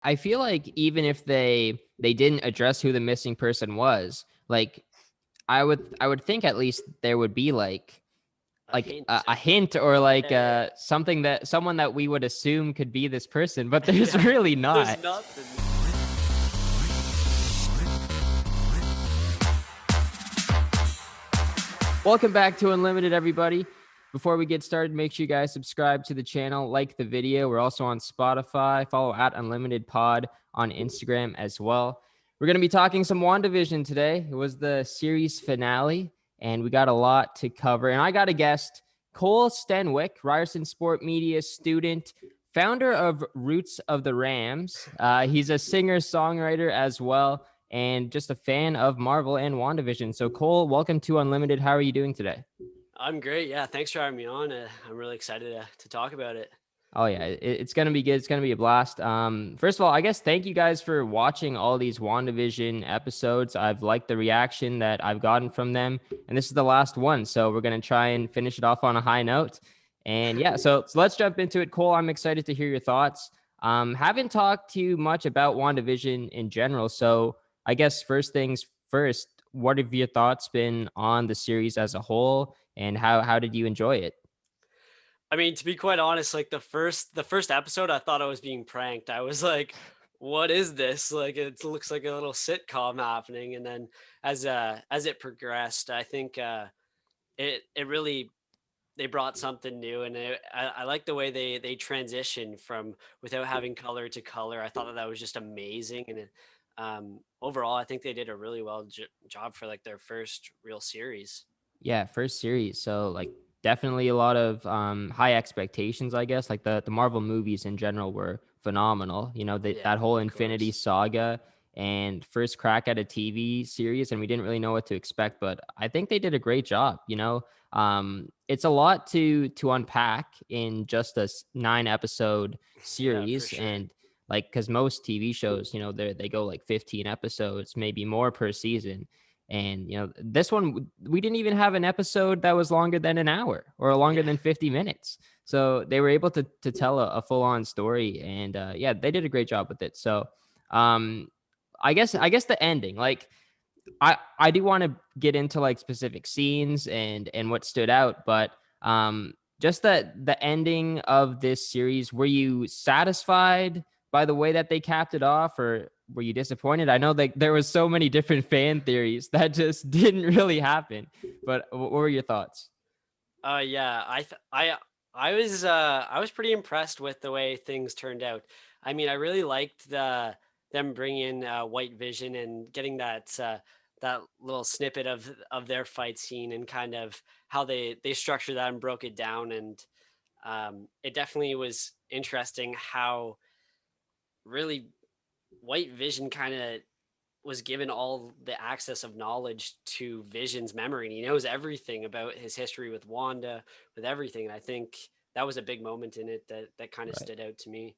I feel like even if they didn't address who the missing person was, like I would think at least there would be A hint. a hint or Yeah. something that someone that we would assume could be this person, but there's Yeah. really There's not. nothing. Welcome back to Unlimited, everybody. Before we get started, make sure you guys subscribe to the channel, like the video. We're also on Spotify. Follow at Unlimited Pod on Instagram as well. We're going to be talking some WandaVision today. It was the series finale, and we got a lot to cover. And I got a guest, Cole Steenwyk, Ryerson Sport Media student, founder of Roots of the Rams. He's a singer-songwriter as well, and just a fan of Marvel and WandaVision. So, Cole, welcome to Unlimited. How are you doing today? I'm great. Yeah. Thanks for having me on. I'm really excited to talk about it. Oh yeah, it's gonna be good. It's gonna be a blast. First of all, I guess thank you guys for watching all these WandaVision episodes. I've liked the reaction that I've gotten from them, and this is the last one, so we're gonna try and finish it off on a high note. And yeah, so let's jump into it. Cole, I'm excited to hear your thoughts. Haven't talked too much about WandaVision in general, so I guess first things first. What have your thoughts been on the series as a whole, and how did you enjoy it? I mean, to be quite honest, like the first episode, I thought I was being pranked. I was like, "What is this?" Like, it looks like a little sitcom happening. And then as it progressed, I think it really they brought something new, and I like the way they transitioned from without having color to color. I thought that was just amazing, and overall, I think they did a really well job for like their first real series. Yeah, first series. So like definitely a lot of high expectations, I guess. Like the Marvel movies in general were phenomenal. You know, Yeah, that whole of Infinity course. Saga and first crack at a TV series, and we didn't really know what to expect, but I think they did a great job, you know. It's a lot to unpack in just a 9 episode Yeah, for series, sure. and like because most TV shows, you know, they go like 15 episodes, maybe more per season. And, you know, this one, we didn't even have an episode that was longer than an hour or longer Yeah. than 50 minutes. So they were able to tell a full on story. And yeah, they did a great job with it. So um, I guess the ending, like, I do want to get into like specific scenes and what stood out, but just the ending of this series, were you satisfied by the way that they capped it off, or were you disappointed? I know that there was so many different fan theories that just didn't really happen, but what were your thoughts? Yeah, I was pretty impressed with the way things turned out. I mean, I really liked them bringing in White Vision and getting that little snippet of their fight scene and kind of how they structured that and broke it down. And it definitely was interesting how really White Vision kind of was given all the access of knowledge to Vision's memory, and he knows everything about his history with Wanda, with everything. And I think that was a big moment in it that kind of Right. stood out to me.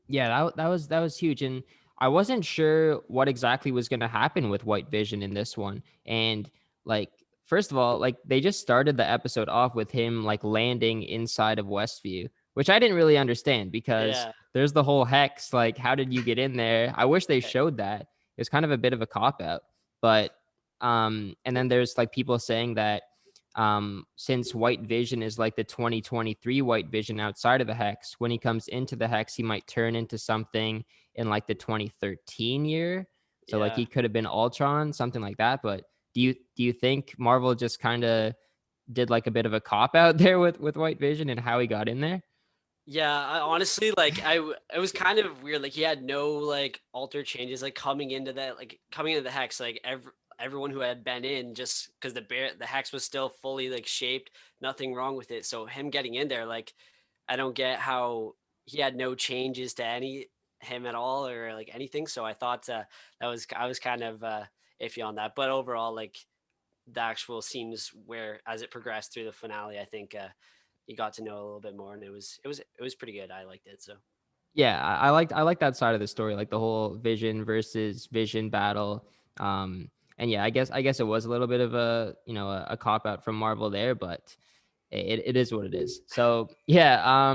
Yeah, that was huge, and I wasn't sure what exactly was going to happen with White Vision in this one. And like, first of all, like they just started the episode off with him like landing inside of Westview, which I didn't really understand because Yeah, there's the whole hex. Like, how did you get in there? I wish they eh, showed that. It was kind of a bit of a cop out, but and then there's like people saying that since White Vision is like the 2023 White Vision outside of the Hex, when he comes into the Hex, he might turn into something in like the 2013 year. So like yeah. he could have been Ultron, something like that. But do you think Marvel just kind of did like a bit of a cop out there with White Vision and how he got in there? Yeah, I honestly it was kind of weird. Like he had no like alter changes like coming into that like coming into the hex like everyone who had been in just because the hex was still fully like shaped, nothing wrong with it. So him getting in there like I don't get how he had no changes to any him at all or like anything. So I thought I was kind of iffy on that. But overall, like the actual scenes where as it progressed through the finale, I think you got to know a little bit more, and it was pretty good. I liked it. So Yeah, I like that side of the story, like the whole Vision versus Vision battle. And yeah, I guess it was a little bit of a a cop out from Marvel there, but it is what it is. So yeah,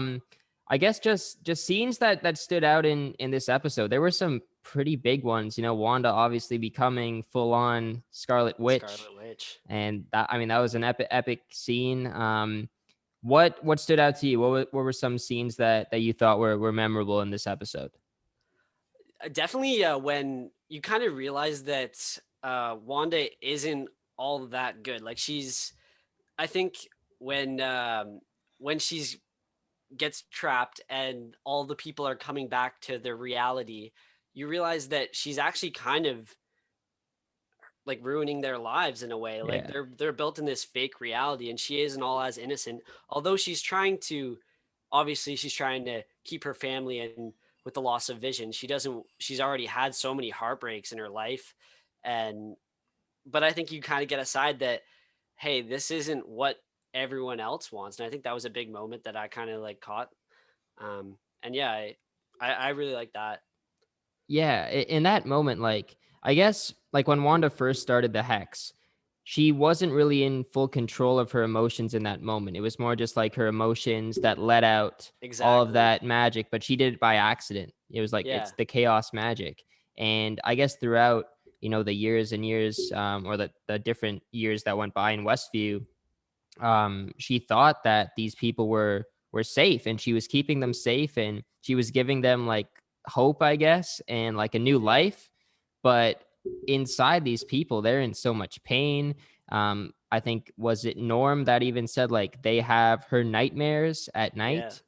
I guess just scenes that stood out in this episode. There were some pretty big ones. You know, Wanda obviously becoming full on Scarlet Witch, Scarlet Witch. and that, I mean, that was an epic scene. What stood out to you? What were some scenes that you thought were memorable in this episode? Definitely when you kind of realize that Wanda isn't all that good. Like I think when she's gets trapped and all the people are coming back to their reality, you realize that she's actually kind of like ruining their lives in a way. Like Yeah, they're built in this fake reality, and she isn't all as innocent. Although she's trying to keep her family, and with the loss of vision, she's already had so many heartbreaks in her life. And but I think you kind of get aside that, hey, this isn't what everyone else wants. And I think that was a big moment that I kind of like caught. And yeah, I really like that. yeah. In that moment, like, I guess like when Wanda first started the hex, she wasn't really in full control of her emotions in that moment. It was more just like her emotions that let out all of Exactly. that magic, but she did it by accident. It was like Yeah. it's the chaos magic. And I guess throughout, you know, the years and years, or the different years that went by in Westview, she thought that these people were safe, and she was keeping them safe, and she was giving them like hope, I guess, and like a new Yeah. life. But inside these people, they're in so much pain. I think, was it Norm that even said like they have her nightmares at Yeah. night?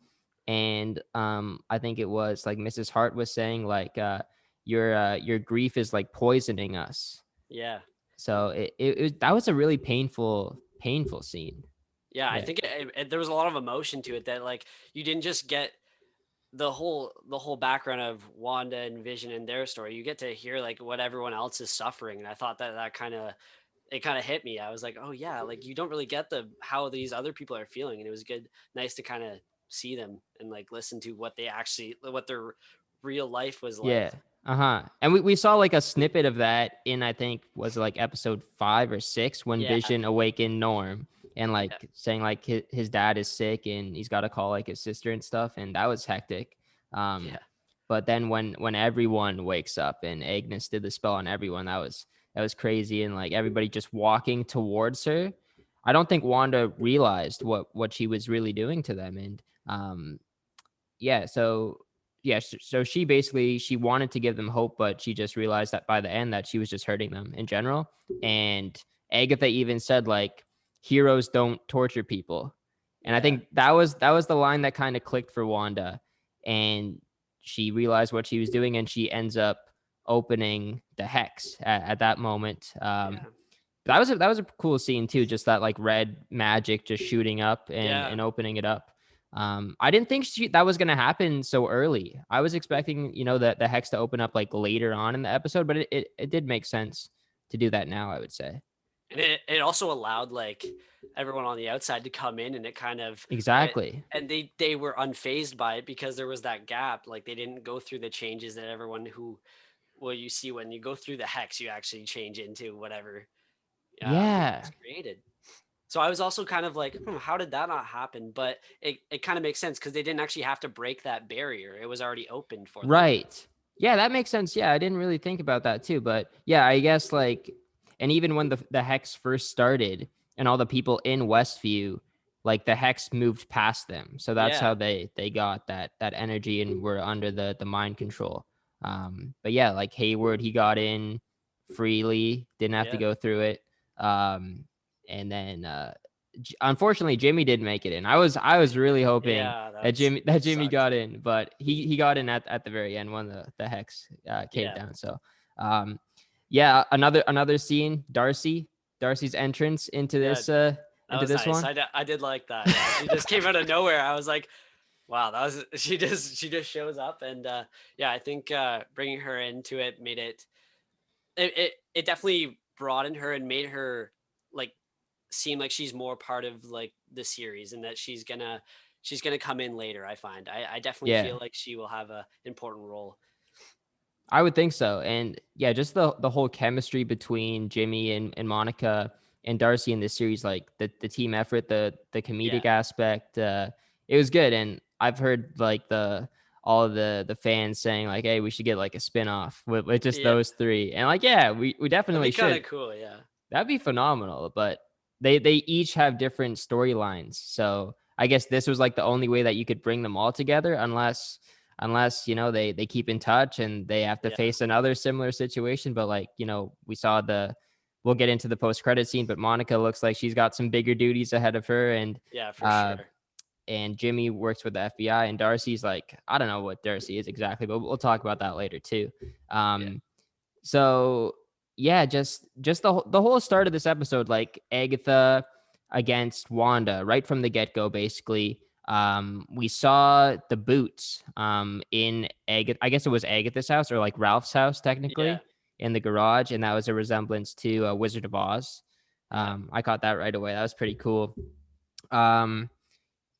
And I think it was like Mrs. Hart was saying like your grief is like poisoning us. Yeah. So that was a really painful scene. Yeah. I Yeah. think there was a lot of emotion to it, that like you didn't just get the whole background of Wanda and Vision and their story. You get to hear like what everyone else is suffering. And I thought that kind of hit me. I was like, oh yeah, like you don't really get the how these other people are feeling. And it was nice to kind of see them and like listen to what their real life was like. Yeah. Uh-huh. And we saw like a snippet of that in, I think, was it like episode 5 or 6, when Yeah. Vision awakened Norm and Yeah. like saying like his dad is sick and he's got to call like his sister and stuff. And that was hectic. Yeah. But then when everyone wakes up and Agnes did the spell on everyone, that was crazy. And like everybody just walking towards her. I don't think Wanda realized what she was really doing to them. And yeah, so yeah, so she wanted to give them hope, but she just realized that by the end that she was just hurting them in general. And Agatha even said like heroes don't torture people. And I Yeah. think that was the line that kind of clicked for Wanda, and she realized what she was doing, and she ends up opening the hex at that moment. Yeah. That was a cool scene too, just that like red magic just shooting up Yeah. and opening it up. I didn't think that was gonna happen so early. I was expecting, you know, the hex to open up like later on in the episode, but it did make sense to do that now, I would say. And it also allowed like everyone on the outside to come in, and it kind of it, Exactly. and they were unfazed by it because there was that gap. Like they didn't go through the changes that everyone who well you see when you go through the hex, you actually change into whatever Yeah. is created. So I was also kind of like, how did that not happen? But it kind of makes sense because they didn't actually have to break that barrier. It was already opened for them. Right. Yeah, that makes sense. Yeah, I didn't really think about that too, but yeah, I guess like, and even when the hex first started and all the people in Westview, like the hex moved past them, so that's Yeah. how they got that energy and were under the mind control. But yeah, like Hayward, he got in freely, didn't have to Yeah. go through it. And then unfortunately Jimmy didn't make it in. I was really hoping Yeah. that Jimmy Sucked. got in, but he got in at the very end when the hex came Yeah. down. So yeah, another scene, Darcy's entrance into Yeah. this That into was this nice. one. I did like that. Yeah. She just came out of nowhere. I was like, wow, that was she just shows up. And yeah, I think bringing her into it made it definitely broadened her and made her like seem like she's more part of like the series, and that she's gonna come in later. I find I definitely Yeah, feel like she will have a important role. I would think so. And yeah, just the whole chemistry between Jimmy and Monica and Darcy in this series, like the team effort, the Yeah. comedic aspect, it was good. And I've heard like all of the fans saying like, hey, we should get like a spin-off with just Yeah, those three. And like, yeah, we that'd definitely be kind should. of cool. Yeah, That'd be phenomenal. But they each have different storylines. So I guess this was like the only way that you could bring them all together, unless they keep in touch and they have to yeah, face another similar situation. But like, we saw we'll get into the post-credit scene, but Monica looks like she's got some bigger duties ahead of her, and yeah, for uh sure. and Jimmy works with the FBI, and Darcy's like, I don't know what Darcy is exactly, but we'll talk about that later too. Yeah, So yeah, just the whole start of this episode, like Agatha against Wanda, right from the get-go, basically. We saw the boots in Agatha, I guess it was Agatha's house, or like Ralph's house yeah, technically, in the garage, and that was a resemblance to Wizard of Oz. yeah, I caught that right away. That was pretty cool. Um,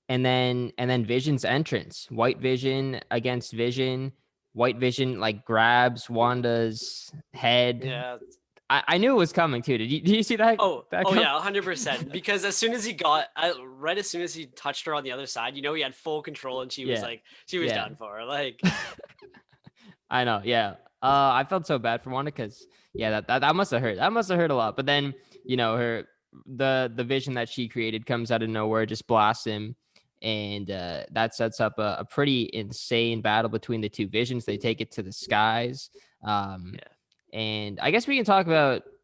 and then Vision's entrance, White Vision against Vision. White Vision like grabs Wanda's head. yeah. I knew it was coming too. Did you see that Oh come? yeah, 100%. Because as soon as he right as soon as he touched her on the other side, he had full control, and she was Yeah, like, she was yeah. done for. Like, I know. Yeah. I felt so bad for Wanda because yeah, that must have hurt. That must have hurt a lot. But then her the vision that she created comes out of nowhere, just blasts him, and that sets up a pretty insane battle between the two visions. They take it to the skies. Um, yeah, and I guess we can talk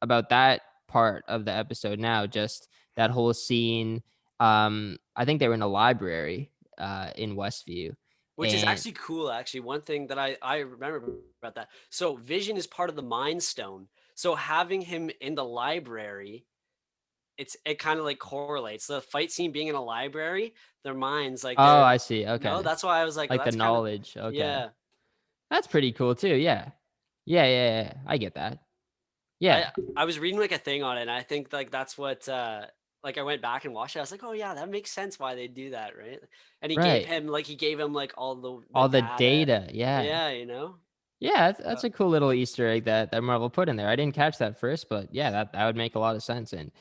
about that part of the episode now. Just that whole scene. I think they were in a library in Westview, which is and actually cool. Actually, one thing that I remember about that. So Vision is part of the Mind Stone. So having him in the library, it kind of like correlates the fight scene being in a library. Their minds like oh, they're I see. Okay. that's why I was like, Like the that's kind of knowledge. Okay. yeah. That's pretty cool too. Yeah. Yeah. I get that. Yeah. I was reading like a thing on it, and I think like that's what like I went back and watched it. I was like, oh yeah, that makes sense why they do that, right? And Right. he gave him like all the All the data. data. Yeah. Yeah, Yeah. That's, Uh, that's a cool little Easter egg that Marvel put in there. I didn't catch that first, but yeah, that would make a lot of sense. And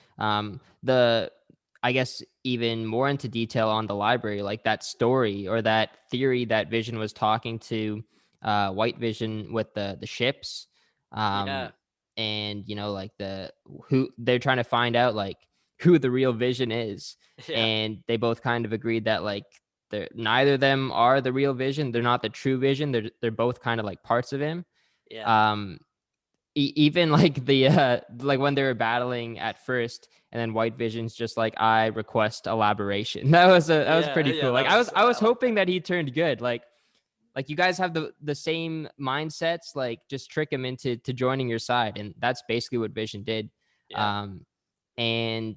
I guess even more into detail on the library, like that story or that theory that Vision was talking to White Vision with the ships. yeah, Um, and like who they're trying to find out like who the real Vision is, yeah, and they both kind of agreed that like neither of them are the real Vision. They're not the true Vision. They're both kind of like parts of him. yeah, um Even like the like when they were battling at first, and then White Vision's just like, I request elaboration. That was yeah, pretty yeah. cool. Like That I was I like hoping that. that he turned good. Like you guys have the same mindsets, like just trick him into joining your side, and that's basically what Vision did. Yeah, um and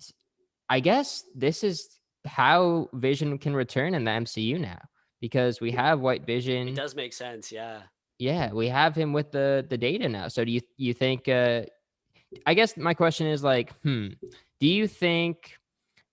I guess this is how Vision can return in the MCU now, because we have White it Vision. does make sense. Yeah. Yeah, we have him with the data now. So do you think I guess my question is like, do you think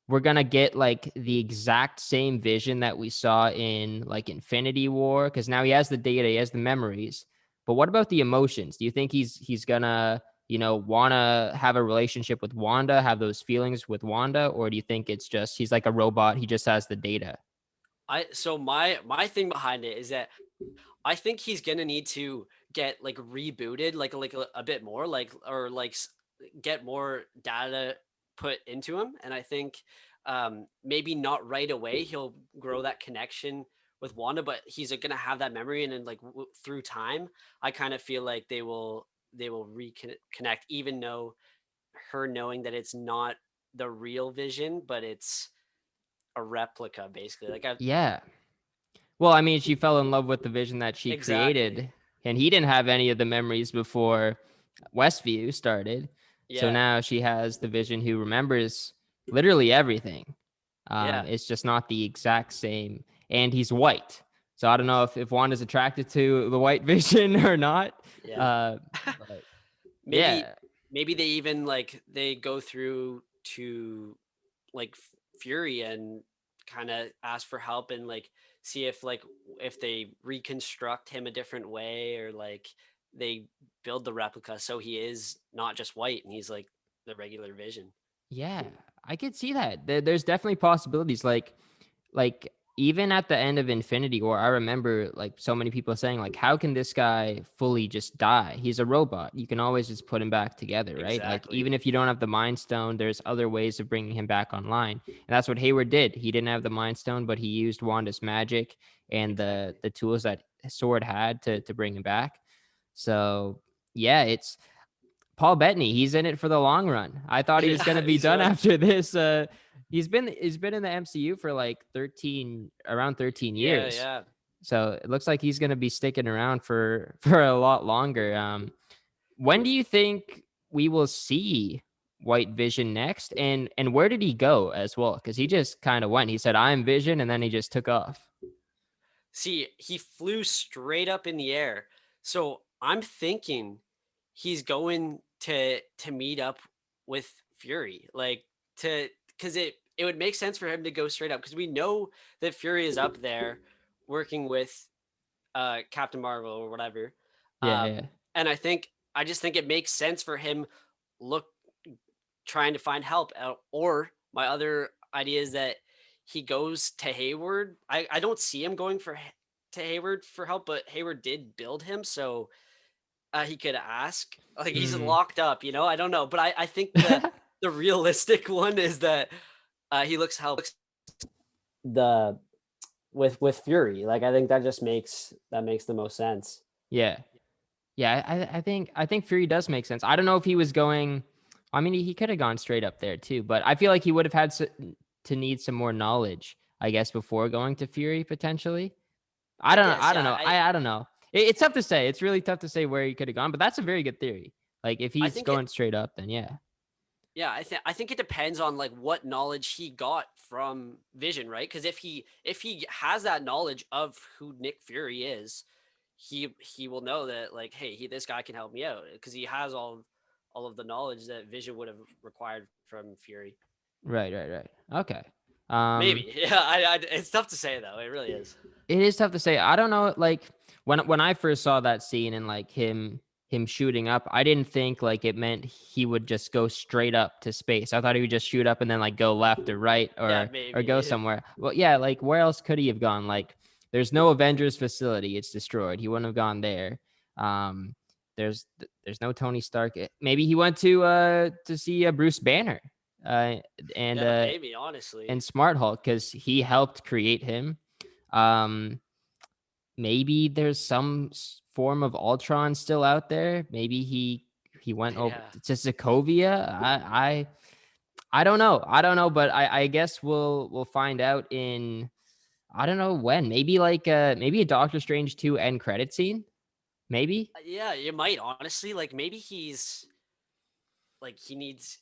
we're gonna get like the exact same Vision that we saw in like Infinity War? Because now he has the data, he has the memories. But what about the emotions? Do you think he's gonna, wanna have a relationship with Wanda, have those feelings with Wanda, or do you think it's just he's like a robot, he just has the data? So my thing behind it is that I think he's gonna need to get like rebooted, like a bit more, like or like get more data put into him. And I think maybe not right away he'll grow that connection with Wanda, but he's gonna have that memory, and then like through time, I kind of feel like they will reconnect, even though her knowing that it's not the real Vision, but it's a replica, basically. Like I Yeah. Well, I mean, she fell in love with the Vision that she exactly, created, and he didn't have any of the memories before Westview started. So yeah, now she has the Vision who remembers literally everything. yeah, It's just not the exact same, and he's white. So I don't know if Wanda's attracted to the white Vision or not. yeah. Uh, but maybe yeah, maybe they even like they go through to like Fury and kind of ask for help, and like see if they reconstruct him a different way, or like they build the replica so he is not just white and he's like the regular Vision. yeah, I could see that. There's definitely possibilities. Like even at the end of Infinity War, I remember like so many people saying like, how can this guy fully just die? He's a robot. You can always just put him back together, right? Like Exactly. even if you don't have the Mind Stone, there's other ways of bringing him back online. And that's what Hayward did. He didn't have the Mind Stone, but he used Wanda's magic and the tools that Sword had to bring him back. So yeah, it's Paul Bettany. He's in it for the long run. I thought he was going to be done after this. He's been in the MCU for like around 13 years. Yeah. So it looks like he's going to be sticking around for a lot longer. When do you think we will see White Vision next? And where did he go as well? Because he just kind of went. He said, "I'm Vision," and then he just took off. See, he flew straight up in the air. So I'm thinking he's going to meet up with Fury, like because it would make sense for him to go straight up because we know that Fury is up there working with Captain Marvel or whatever. Yeah. And I just think it makes sense for him trying to find help. Or my other idea is that he goes to Hayward. I don't see him going to Hayward for help, but Hayward did build him, so he could ask. Like he's locked up, I don't know, but I think that the realistic one is that he looks helpless. With Fury, like I think that makes the most sense. Yeah. I think Fury does make sense. I don't know if he was going. I mean, he could have gone straight up there too, but I feel like he would have had to need some more knowledge, I guess, before going to Fury potentially. I don't know. I don't know. It's tough to say. It's really tough to say where he could have gone, but that's a very good theory. Like if he's going straight up, then yeah. Yeah, I think it depends on like what knowledge he got from Vision, right? Because if he has that knowledge of who Nick Fury is, he will know that like, hey, this guy can help me out because he has all of the knowledge that Vision would have required from Fury. Right. Okay. Maybe. Yeah, it's tough to say though. It really is. It is tough to say. I don't know. Like when I first saw that scene and like him shooting up, I didn't think like it meant he would just go straight up to space. I thought he would just shoot up and then like go left or right or go somewhere. Well, yeah, like where else could he have gone? Like there's no Avengers facility. It's destroyed. He wouldn't have gone there. There's no Tony Stark. Maybe he went to see Bruce Banner. Maybe honestly. And Smart Hulk because he helped create him. Maybe there's some form of Ultron still out there. Maybe he went over to Sokovia. I don't know, but I guess we'll find out in I don't know when. Maybe like maybe a Doctor Strange 2 end credit scene. Maybe. Yeah, you might honestly like maybe he's like he needs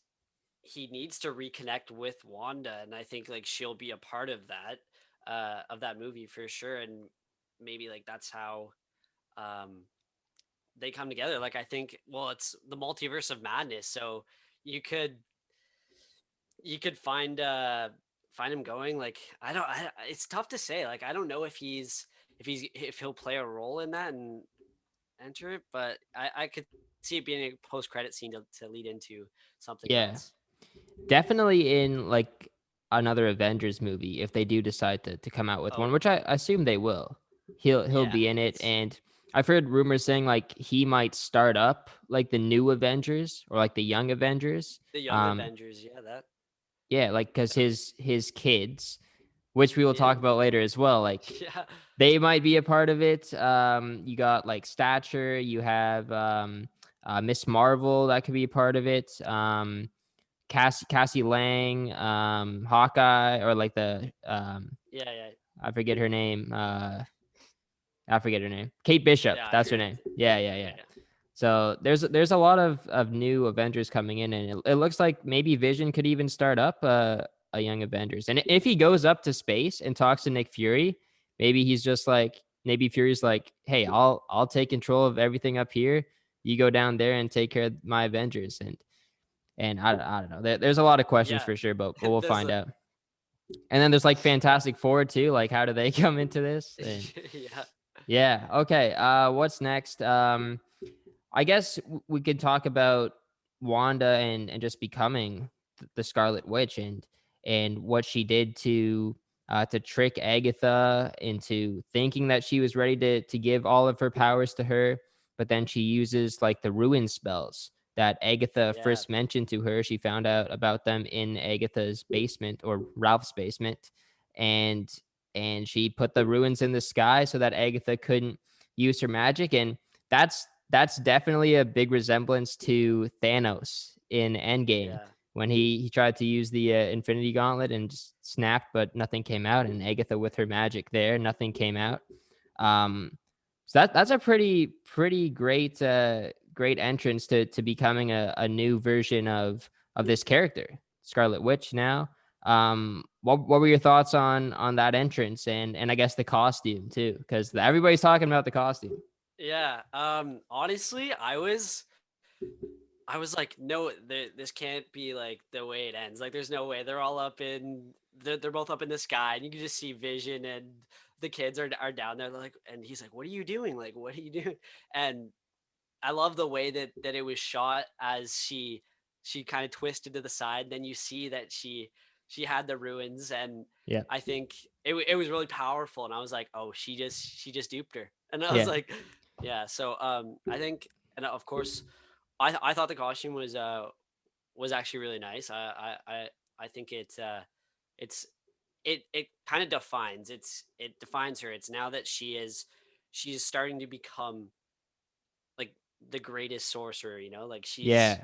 to reconnect with Wanda, and I think like she'll be a part of that movie for sure, and maybe like that's how they come together. Like I think, well, it's the multiverse of madness, so you could find him going. Like it's tough to say. Like I don't know if he'll play a role in that and enter it, but I could see it being a post-credit scene to lead into something else. Definitely in like another Avengers movie if they do decide to come out with one, which I assume they will. He'll be in it, and I've heard rumors saying like he might start up like the new Avengers or like the young Avengers. The young Avengers, that. Yeah, like because his kids, which we will talk about later as well, like they might be a part of it. You got like Stature, you have Miss Marvel that could be a part of it. Cassie Lang, Hawkeye, or like the I forget her name. Kate Bishop. That's her name. Yeah. So there's a lot of new Avengers coming in, and it looks like maybe Vision could even start up a young Avengers. And if he goes up to space and talks to Nick Fury, maybe he's just like, maybe Fury's like, hey, I'll take control of everything up here. You go down there and take care of my Avengers. And I don't know. There's a lot of questions for sure, but we'll find out. And then there's like Fantastic Four too. Like, how do they come into this? And, yeah. Okay. What's next? I guess we could talk about Wanda and just becoming the Scarlet Witch and what she did to to trick Agatha into thinking that she was ready to give all of her powers to her. But then she uses like the ruin spells that Agatha Yeah. first mentioned to her. She found out about them in Agatha's basement, or Ralph's basement, and she put the ruins in the sky so that Agatha couldn't use her magic. And that's definitely a big resemblance to Thanos in Endgame, Yeah. when he tried to use the Infinity Gauntlet and just snapped, but nothing came out. And Agatha with her magic there, nothing came out. So that's a pretty great great entrance to becoming a new version of this character, Scarlet Witch. Now, what were your thoughts on that entrance, and I guess the costume too, because everybody's talking about the costume. Yeah. Honestly, I was like, no, this can't be like the way it ends. Like, there's no way. They're all up in, they're both up in the sky, and you can just see Vision and the kids are down there. They're like, and he's like, "What are you doing? Like, what are you doing?" And I love the way that it was shot as she kind of twisted to the side. Then you see that she had the ruins, and Yeah, I think it was really powerful. And I was like, oh, she just duped her, and I was yeah, like, yeah. So I think, and of course, I thought the costume was actually really nice. I think it's it kind of defines it defines her. It's now that she's starting to become like the greatest sorcerer, like she's yeah.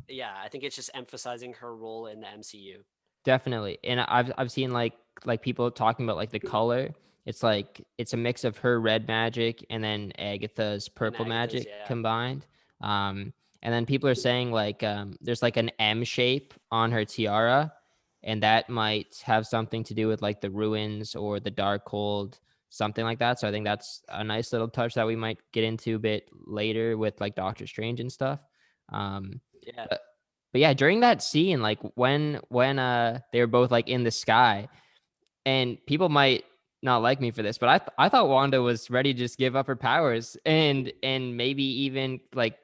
yeah, I think it's just emphasizing her role in the MCU. Definitely. And I've seen like people talking about like the color. It's a mix of her red magic and then Agatha's And purple Agatha's, magic yeah. combined. And then people are saying like there's like an M shape on her tiara, and that might have something to do with like the ruins or the dark hold, something like that. So I think that's a nice little touch that we might get into a bit later with like Doctor Strange and stuff. Um, Yeah. but but yeah, during that scene, like when they were both like in the sky, and people might not like me for this, but I thought Wanda was ready to just give up her powers, and maybe even like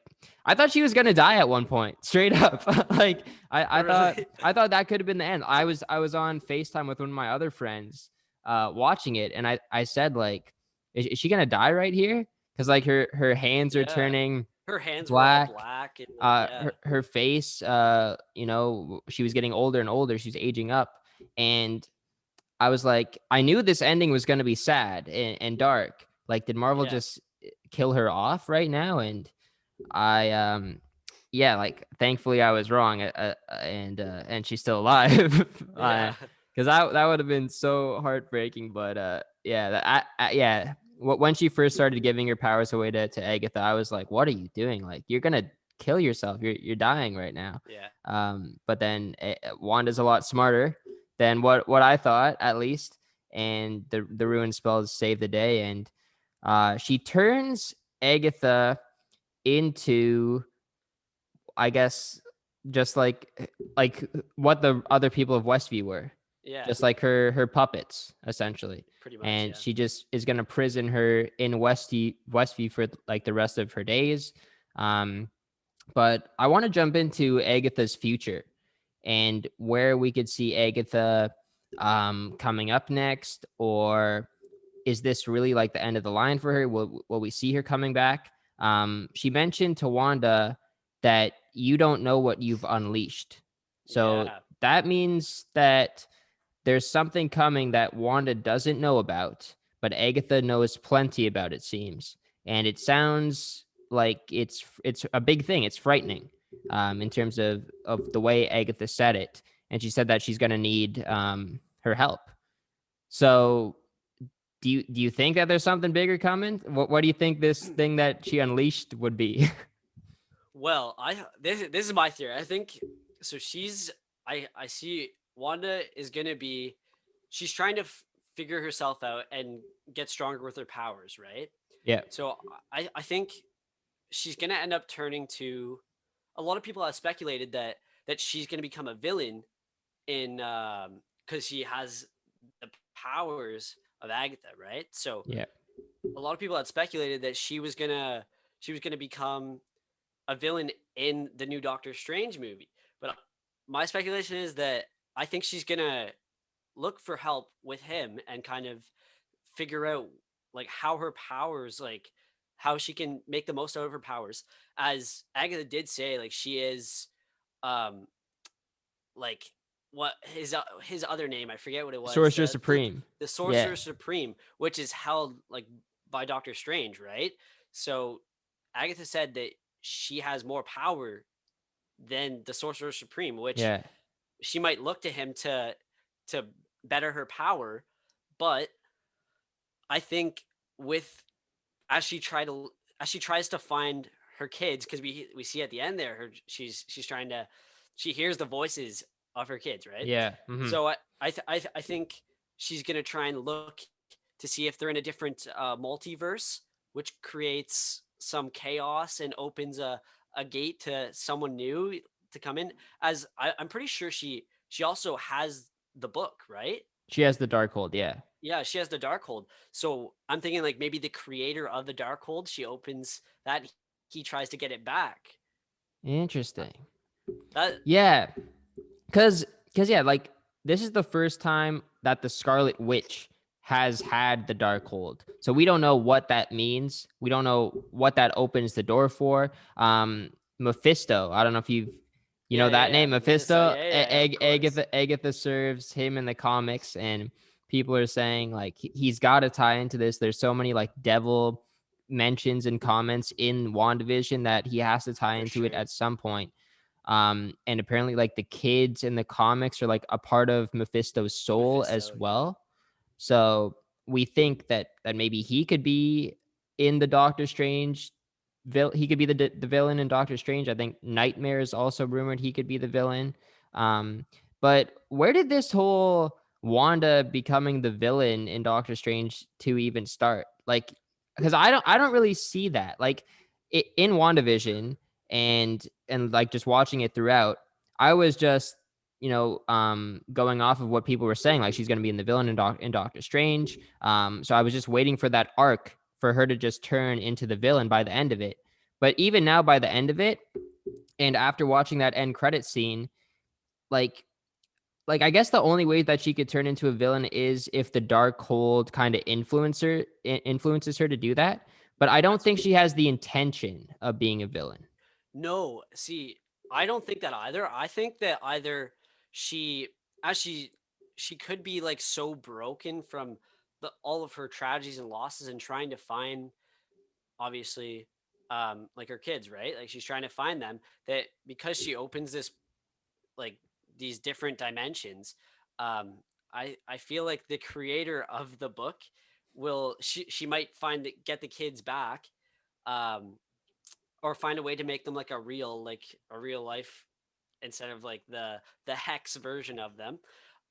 I thought she was gonna die at one point, straight up. Like Oh, I thought really? I thought that could have been the end. I was on FaceTime with one of my other friends watching it, and I said like, is she gonna die right here? Because like her hands are Yeah. turning Her hands were all black. black and like, yeah. Her face, she was getting older and older. She's aging up, and I was like, I knew this ending was going to be sad and dark. Like, did Marvel Yeah. just kill her off right now? And I, yeah, like, thankfully I was wrong, and she's still alive. Yeah. Because that would have been so heartbreaking. But yeah, yeah. When she first started giving her powers away to Agatha, I was like, "What are you doing? Like, you're gonna kill yourself. You're dying right now." Yeah. But then Wanda's a lot smarter than what I thought, at least. And the ruin spells save the day, and she turns Agatha into, I guess, just like what the other people of Westview were, Yeah. just like her puppets essentially. Pretty much, And yeah. she just is gonna prison her in Westview for like the rest of her days. Um, but I want to jump into Agatha's future and where we could see Agatha coming up next, or is this really like the end of the line for her? Will we see her coming back? She mentioned to Wanda that you don't know what you've unleashed. So Yeah. that means that there's something coming that Wanda doesn't know about, but Agatha knows plenty about, it seems. And it sounds like it's a big thing. It's frightening in terms of the way Agatha said it. And she said that she's going to need her help. So do you think that there's something bigger coming? What do you think this thing that she unleashed would be? Well, this is my theory. I think so. I see Wanda is gonna be. She's trying to figure herself out and get stronger with her powers, right? Yeah. So I think she's gonna end up turning to. A lot of people have speculated that she's gonna become a villain in because she has the powers of Agatha, right? So Yeah. a lot of people had speculated that she was gonna become a villain in the new Doctor Strange movie. But my speculation is that I think she's gonna look for help with him and kind of figure out like how her powers, like how she can make the most out of her powers. As Agatha did say, like she is um like what his other name, I forget what it was, Sorcerer Supreme. the Yeah. Sorcerer Supreme, which is held like by Doctor Strange, right? So Agatha said that she has more power than the Sorcerer Supreme, which Yeah. she might look to him to better her power. But I think with as she try to as she tries to find her kids, because we see at the end there, she's trying to, she hears the voices of her kids, right? Yeah. Hmm. So I think she's gonna try and look to see if they're in a different multiverse, which creates some chaos and opens a gate to someone new to come in. As I'm pretty sure she also has the book, right? She has the Darkhold. Yeah. Yeah, she has the Darkhold. So I'm thinking like maybe the creator of the Darkhold, she opens that, he tries to get it back. Interesting. That Yeah. Cause yeah, like this is the first time that the Scarlet Witch has had the Darkhold. So we don't know what that means. We don't know what that opens the door for. Mephisto. I don't know if you know that name, Mephisto. Mephisto. Yeah, of course. Agatha serves him in the comics, and people are saying like he's got to tie into this. There's so many like devil mentions and comments in WandaVision that he has to tie For into it sure. at some point. And apparently like the kids in the comics are like a part of Mephisto's soul as Mephisto, yeah. well. So we think that maybe he could be in the Doctor Strange. He could be the villain in Doctor Strange. I think Nightmare is also rumored he could be the villain. But where did this whole Wanda becoming the villain in Doctor Strange 2 even start? Like, because I don't really see that. Like in WandaVision and like just watching it throughout, I was just going off of what people were saying, like she's going to be in the villain in Doctor Strange. So I was just waiting for that arc for her to just turn into the villain by the end of it. But even now, by the end of it, and after watching that end credit scene, like I guess the only way that she could turn into a villain is if the Darkhold kind of influences her to do that. But I don't That's think she has the intention of being a villain. No, see, I don't think that either. I think that either she as she could be like so broken from the all of her tragedies and losses and trying to find, obviously, like her kids, right? Like she's trying to find them, that because she opens this, like these different dimensions, um I feel like the creator of the book will, she might find that, get the kids back, um or find a way to make them like a real life, instead of like the hex version of them.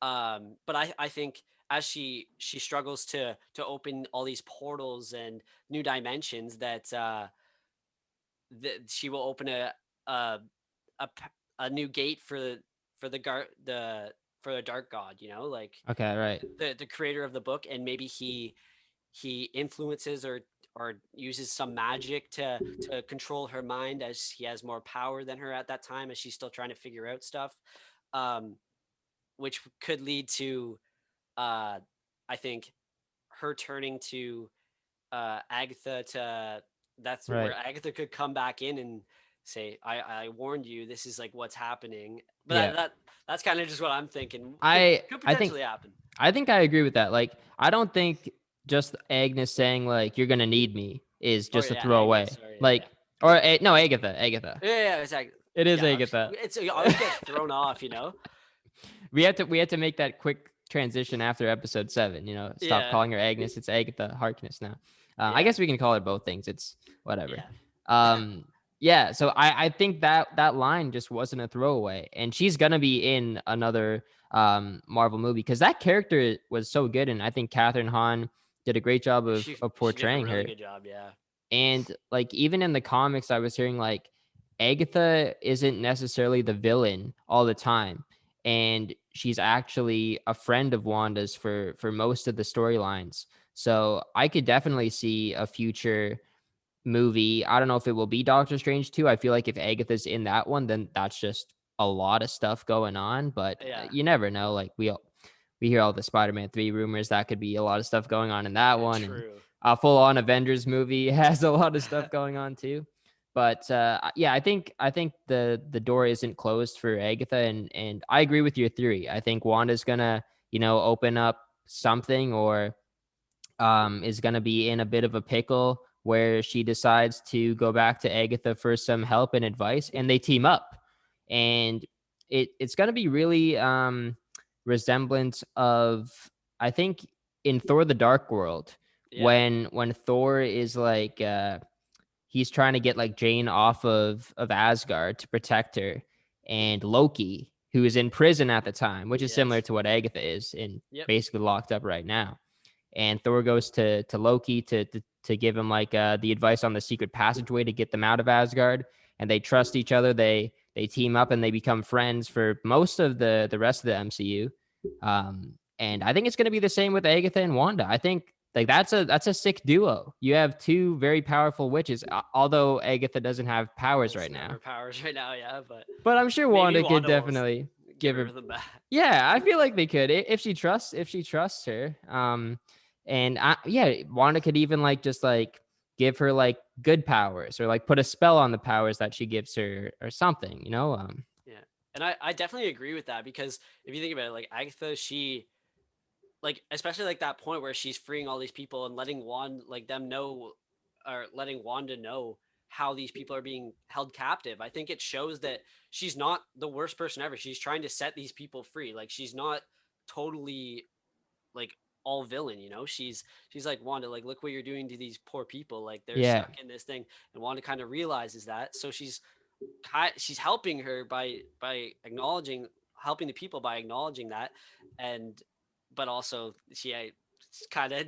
But I think as she struggles to open all these portals and new dimensions, that she will open a a, a new gate for the guard for the dark god, like Okay, right. the creator of the book, and maybe he influences or uses some magic to control her mind, as he has more power than her at that time, as she's still trying to figure out stuff, um, which could lead to, uh, I think, her turning to Agatha. That's where Right. Agatha could come back in and say, I warned you, this is like what's happening. But Yeah. that's kind of just what I'm thinking I could I think potentially happen. I think I agree with that. Like, I don't think just Agnes saying like "you're gonna need me" is Or just a yeah, throwaway. Agnes. Sorry, Like, or no, Agatha. Agatha. yeah, exactly. It is Yeah, Agatha. it's I always get thrown off. We had to make that quick transition after episode 7. Stop Yeah, calling her Agnes. It's Agatha Harkness now. I yeah, guess we can call her both things. It's whatever. yeah. Yeah. So I think that line just wasn't a throwaway, and she's gonna be in another Marvel movie because that character was so good, and I think Catherine Hahn did a great job of She did a portraying really her. good job. Yeah, And like even in the comics, I was hearing like Agatha isn't necessarily the villain all the time, and she's actually a friend of Wanda's for most of the storylines. So I could definitely see a future movie. I don't know if it will be Doctor Strange 2. I feel like if Agatha's in that one, then that's just a lot of stuff going on. But yeah, you never know. Like we we hear all the Spider-Man 3 rumors. That could be a lot of stuff going on in that one. And True. a full-on Avengers movie has a lot of stuff going on too. But yeah, I think the door isn't closed for Agatha, and I agree with your theory. I think Wanda's gonna, open up something, or is gonna be in a bit of a pickle where she decides to go back to Agatha for some help and advice, and they team up. And it's gonna be really resemblance of, I think, in Thor: The Dark World, Yeah. when Thor is like he's trying to get like Jane off of Asgard to protect her, and Loki, who is in prison at the time, which is similar Yes. to what Agatha is, and Yep. basically locked up right now. And Thor goes to Loki to give him like the advice on the secret passageway to get them out of Asgard, and they trust each other. They team up and they become friends for most of the rest of the MCU. And I think it's going to be the same with Agatha and Wanda. I think like that's a sick duo. You have two very powerful witches, although Agatha doesn't have powers right now. Her powers right now, yeah, But I'm sure maybe Wanda could Wanda will definitely give give her. her them back. Yeah, I feel like they could if she trusts her. And yeah, Wanda could even like just like give her like good powers, or like put a spell on the powers that she gives her or something, Yeah. And I definitely agree with that, because if you think about it, like Agatha, she, like, especially like that point where she's freeing all these people and letting them know, or letting Wanda know how these people are being held captive. I think it shows that she's not the worst person ever. She's trying to set these people free. Like, she's not totally like all villain, she's like, Wanda, like, look what you're doing to these poor people, like they're Yeah. stuck in this thing. And Wanda kind of realizes that, so she's helping her by helping the people by acknowledging that. And but also she kind of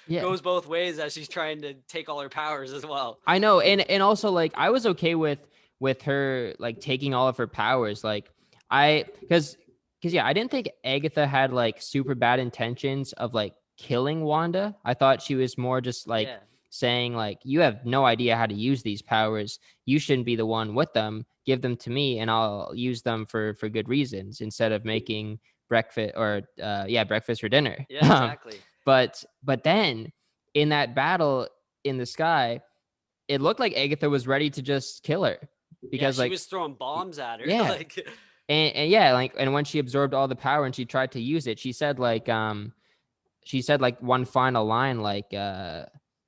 Yeah. goes both ways, as she's trying to take all her powers as well. I know, and also like I was okay with her like taking all of her powers, like because yeah, I didn't think Agatha had like super bad intentions of like killing Wanda. I thought she was more just like Yeah. saying like, you have no idea how to use these powers. You shouldn't be the one with them. Give them to me, and I'll use them for good reasons, instead of making breakfast or breakfast for dinner. Yeah, exactly. But then in that battle in the sky, it looked like Agatha was ready to just kill her, because she like was throwing bombs at her. yeah, Like, and yeah, like, and when she absorbed all the power and she tried to use it, she said like one final line, like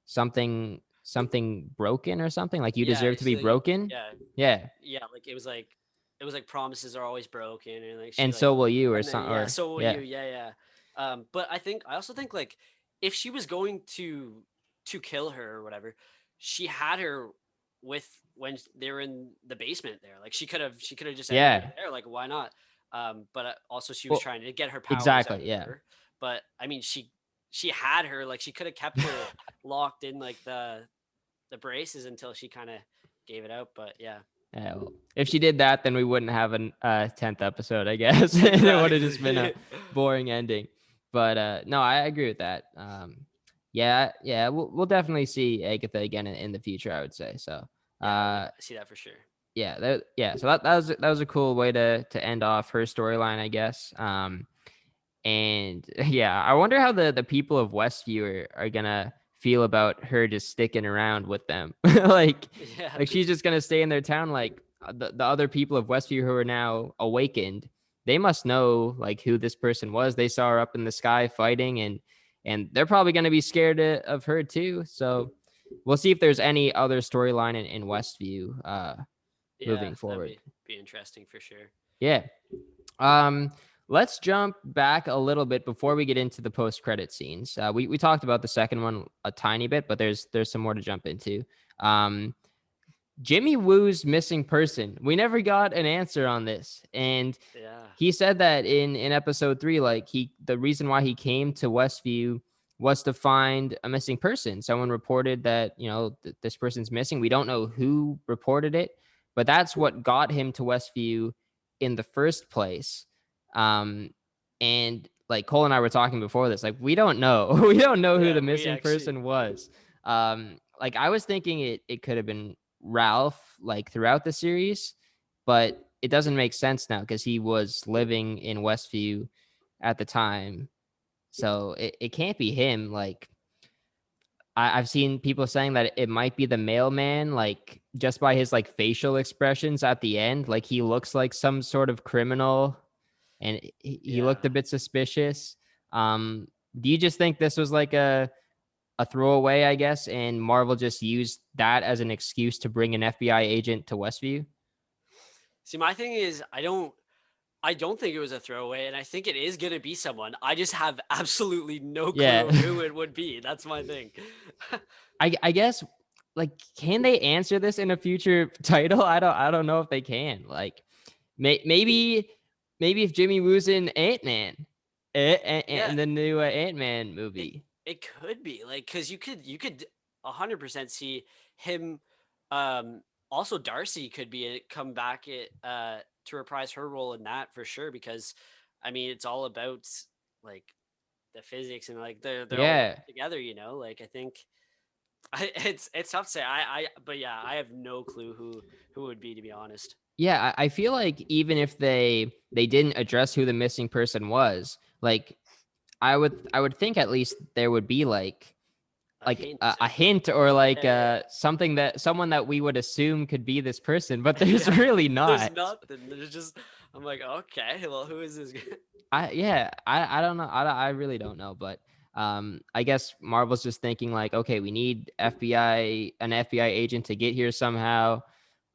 something broken or something, like, you deserve to be broken. Yeah. Like it was like promises are always broken, and like And so will you, or and then, something. Or so will you. But I also think like, if she was going to kill her or whatever, she had her with when they were in the basement there. Like, she could have just ended it there. Like, why not? But also she was trying to get her powers exactly, out of yeah. her. But I mean, she had her, like, she could have kept her locked in like the braces until she kind of gave it out. But yeah. Yeah, well, if she did that, then we wouldn't have a 10th episode, I guess. It would have just been a boring ending. But no, I agree with that. Yeah, we'll definitely see Agatha again in the future, I would say. So I see that for sure. Yeah, so that was a cool way to end off her storyline, I guess. And yeah, I wonder how the people of Westview are gonna feel about her just sticking around with them. like she's just gonna stay in their town. Like the other people of Westview who are now awakened, they must know like who this person was. They saw her up in the sky fighting, and they're probably gonna be scared of her too. So we'll see if there's any other storyline in Westview moving forward. That'd be interesting for sure. Yeah. Let's jump back a little bit before we get into the post-credit scenes. We talked about the second one a tiny bit, but there's some more to jump into. Jimmy Woo's missing person. We never got an answer on this, and he said that in episode 3, like the reason why he came to Westview was to find a missing person. Someone reported that this person's missing. We don't know who reported it, but that's what got him to Westview in the first place. And like Cole and I were talking before this, like we don't know who the missing person was. Like I was thinking it could have been Ralph, like throughout the series, but it doesn't make sense now because he was living in Westview at the time. So it can't be him. Like I've seen people saying that it might be the mailman, like just by his like facial expressions at the end, like he looks like some sort of criminal, and he Yeah. looked a bit suspicious. Um, do you just think this was like a throwaway, I guess, and Marvel just used that as an excuse to bring an FBI agent to Westview? See, my thing is, I don't think it was a throwaway, and I think it is gonna be someone. I just have absolutely no clue Yeah. of who it would be. That's my thing. I guess, like, can they answer this in a future title? I don't know if they can. Like maybe if Jimmy Woo's in Ant-Man, Yeah, and the new Ant-Man it movie. it could be like because you could 100% see him. Um, Also, Darcy could be come back to reprise her role in that for sure because, I mean, it's all about like the physics and like they're all Yeah. working together. Like I think it's tough to say. But yeah, I have no clue who it would be, to be honest. Yeah, I feel like even if they didn't address who the missing person was, like I would think at least there would be A hint a or something. hint, or like Yeah, yeah, something that someone that we would assume could be this person, but there's yeah. really There's not. nothing. There's just I'm like, okay, well, who is this guy? I don't know. I really don't know, but I guess Marvel's just thinking like, okay, we need an FBI agent to get here somehow.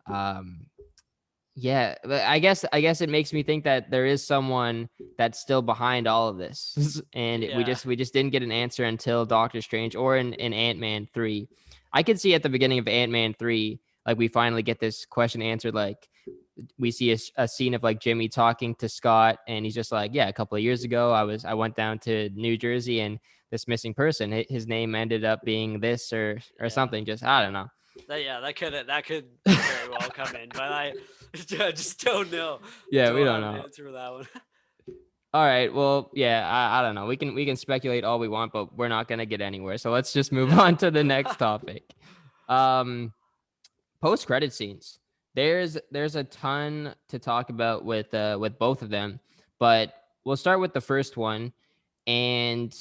Um, yeah, but I guess it makes me think that there is someone that's still behind all of this, and Yeah, we just didn't get an answer until Doctor Strange or in Ant-Man 3. I could see at the beginning of Ant-Man 3, like we finally get this question answered. Like we see a scene of like Jimmy talking to Scott, and he's just like, yeah, a couple of years ago I went down to New Jersey, and this missing person, his name ended up being this or yeah. something. Just I don't know. That could very well come in, but I just don't know. Yeah, we Don't don't have an know. answer for that one. All right. Well, yeah, I don't know. We can speculate all we want, but we're not gonna get anywhere. So let's just move Yeah. on to the next topic. Um, post credit scenes. There's a ton to talk about with both of them, but we'll start with the first one. And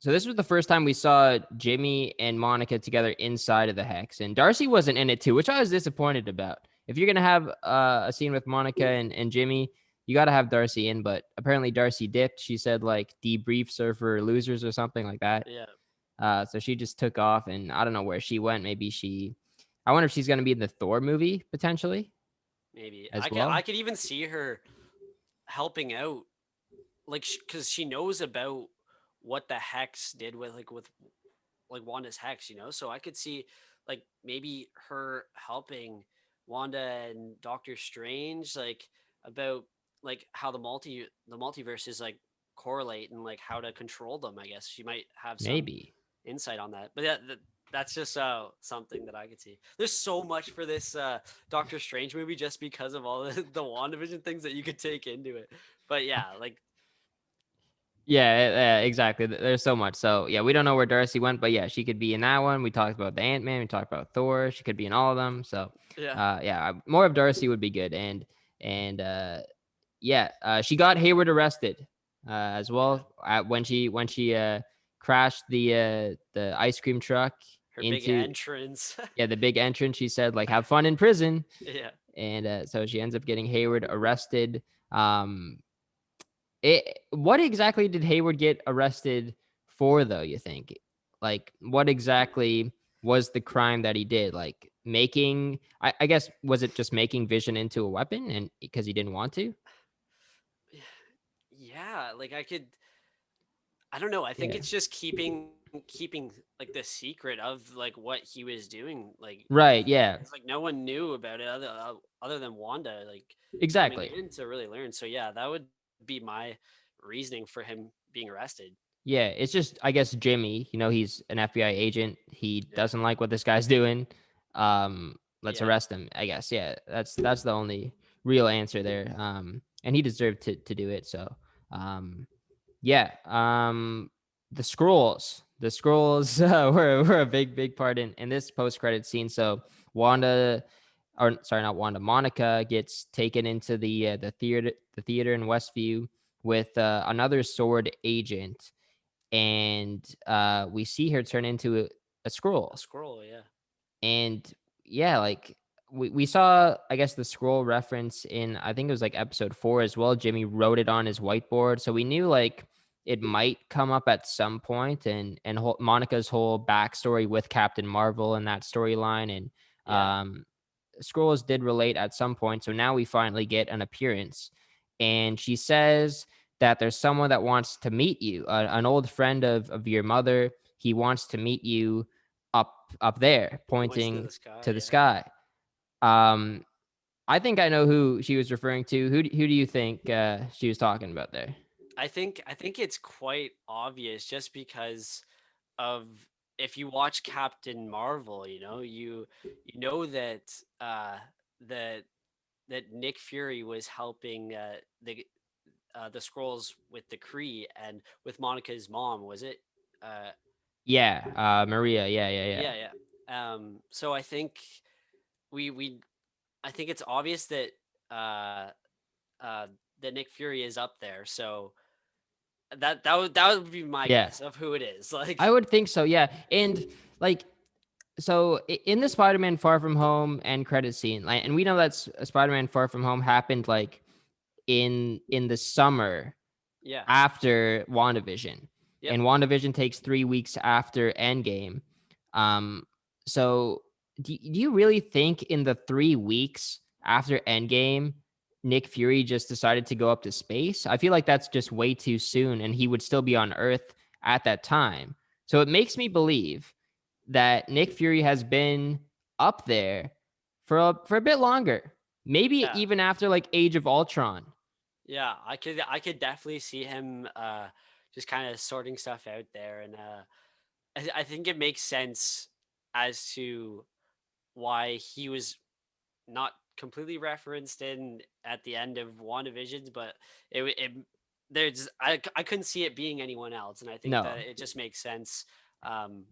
so this was the first time we saw Jimmy and Monica together inside of the Hex, and Darcy wasn't in it too, which I was disappointed about. If you're gonna have a scene with Monica and Jimmy, you got to have Darcy in, but apparently Darcy dipped. She said like debriefs are for losers or something like that. Yeah, So she just took off, and I don't know where she went. I wonder if she's gonna be in the Thor movie potentially maybe. as I well. could even see her helping out, like, because she knows about what the Hex did with Wanda's Hex. So I could see like maybe her helping Wanda and Doctor Strange, like about like how the multiverses like correlate and like how to control them. I guess she might have some Maybe. insight on that. But yeah, that's just something that I could see. There's so much for this Doctor Strange movie just because of all the WandaVision things that you could take into it. But yeah, like Yeah, exactly. There's so much. So yeah, we don't know where Darcy went, but yeah, she could be in that one. We talked about the Ant-Man. We talked about Thor. She could be in all of them. So yeah, yeah, more of Darcy would be good. And yeah, she got Hayward arrested as yeah. well when she crashed the ice cream truck Her big into, entrance. yeah, the big entrance. She said like have fun in prison, Yeah. and so she ends up getting Hayward arrested. What exactly did Hayward get arrested for, though, you think? Like, what exactly was the crime that he did? Like, I guess, was it just making Vision into a weapon and because he didn't want to? Yeah, like I don't know. I think Yeah. it's just keeping like the secret of like what he was doing like Right. Yeah. because like no one knew about it other than Wanda like coming Exactly. in to really learn. So yeah, that would be my reasoning for him being arrested. Yeah. It's just, I guess, Jimmy, he's an FBI agent. He Yeah. doesn't like what this guy's doing. Let's Yeah. arrest him, I guess. Yeah. That's the only real answer there. And he deserved to do it. So, um, yeah. The scrolls were a big part in this post credit scene. So Wanda, or sorry, not Wanda, Monica gets taken into the theater in Westview. with another sword agent, and we see her turn into a A scroll. scroll, yeah. And yeah, like we saw, I guess, the scroll reference in, I think it was like episode 4 as well. Jimmy wrote it on his whiteboard, so we knew like it might come up at some point. And Monica's whole backstory with Captain Marvel and that storyline, and Yeah. scrolls did relate at some point. So now we finally get an appearance, and she says that there's someone that wants to meet you, an old friend of your mother. He wants to meet you up there, Points to pointing the sky, to the yeah. sky. Um, I think I know who she was referring to. Who do you think she was talking about there? I think it's quite obvious just because of, if you watch Captain Marvel, you know that uh that that Nick Fury was helping the Skrulls with the Kree and with Monica's mom, was it? Uh Yeah, Maria. Yeah, yeah, yeah. yeah, yeah. So we I think it's obvious uh uh that Nick Fury is up there. So that would be my Yeah, guess of who it is. Like, I would think so. Yeah, and like, so in the Spider-Man Far From Home end credit scene, like, and we know that Spider-Man Far From Home happened like in the summer yeah. after WandaVision, Yep. and WandaVision takes 3 weeks after Endgame. Um, so do you really think in the 3 weeks after Endgame, Nick Fury just decided to go up to space? I feel like that's just way too soon, and he would still be on Earth at that time. So it makes me believe that Nick Fury has been up there for a bit longer, maybe Yeah. even after like Age of Ultron. Yeah, I could definitely see him just kind of sorting stuff out there, and I think it makes sense as to why he was not completely referenced in at the end of WandaVisions, but it there's I couldn't see it being anyone else, and I think that No. it just makes sense, um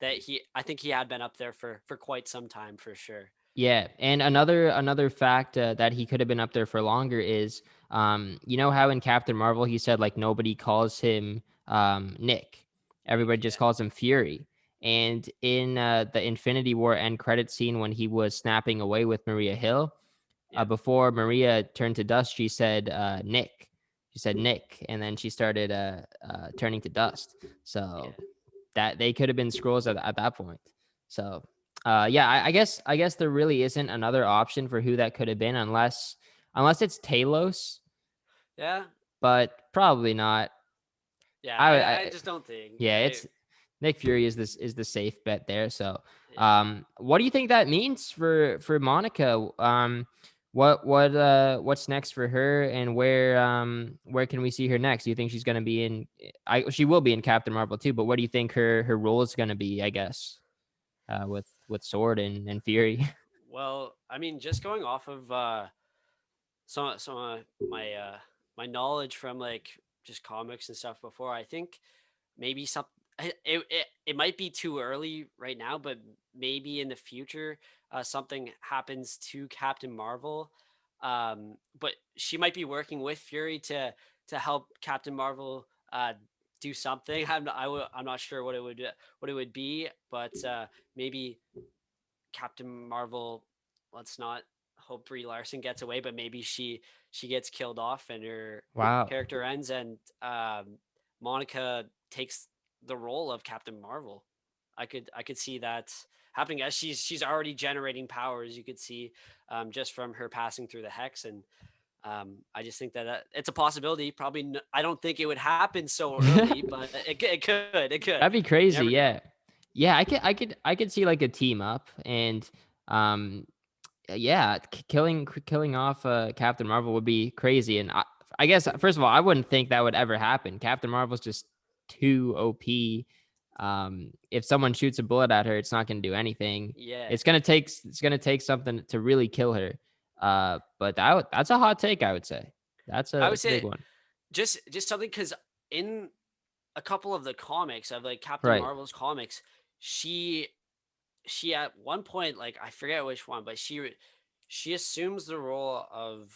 that I think he had been up there for quite some time for sure. Yeah, and another fact that he could have been up there for longer is, you know how in Captain Marvel he said like nobody calls him Nick, everybody Nick, just yeah. calls him Fury. And in the Infinity War end credit scene when he was snapping away with Maria Hill, Yeah. before Maria turned to dust, she said Nick. She said Nick, and then she started turning to dust. Yeah. So that they could have been scrolls at that point. So yeah, I guess there really isn't another option for who that could have been, unless it's Talos, Yeah. but probably not. Yeah, I I just don't think. yeah, it's Nick Fury is the safe bet there. So Yeah. what do you think that means for Monica? What's next for her, and where can we see her next? Do you think she's going to be in, she will be in Captain Marvel too, but what do you think her role is going to be, I guess, with Sword and Fury? Well, I mean, just going off of some of my knowledge from like just comics and stuff before, I think maybe it might be too early right now, but maybe in the future something happens to Captain Marvel. But she might be working with Fury to help Captain Marvel do something. I'm not sure what it would be, but maybe Captain Marvel, let's not hope Brie Larson gets away, but maybe she gets killed off and her Wow. character ends, and Monica takes the role of Captain Marvel. I could see that happening, as she's already generating powers. You could see just from her passing through the hex, and I just think that it's a possibility. Probably, I don't think it would happen so early, but it could. It could. That'd be You crazy. never know. Yeah. Yeah, I could see like a team up, and um yeah, killing off Captain Marvel would be crazy. And I guess first of all, I wouldn't think that would ever happen. Captain Marvel's just too OP. If someone shoots a bullet at her, it's not going to do anything. Yeah. It's gonna take something to really kill her. But that's a hot take, I would say. I would That's a big say one. just something, because in a couple of the comics of like Captain Right. Marvel's comics, she she at one point, like I forget which one, but she assumes the role of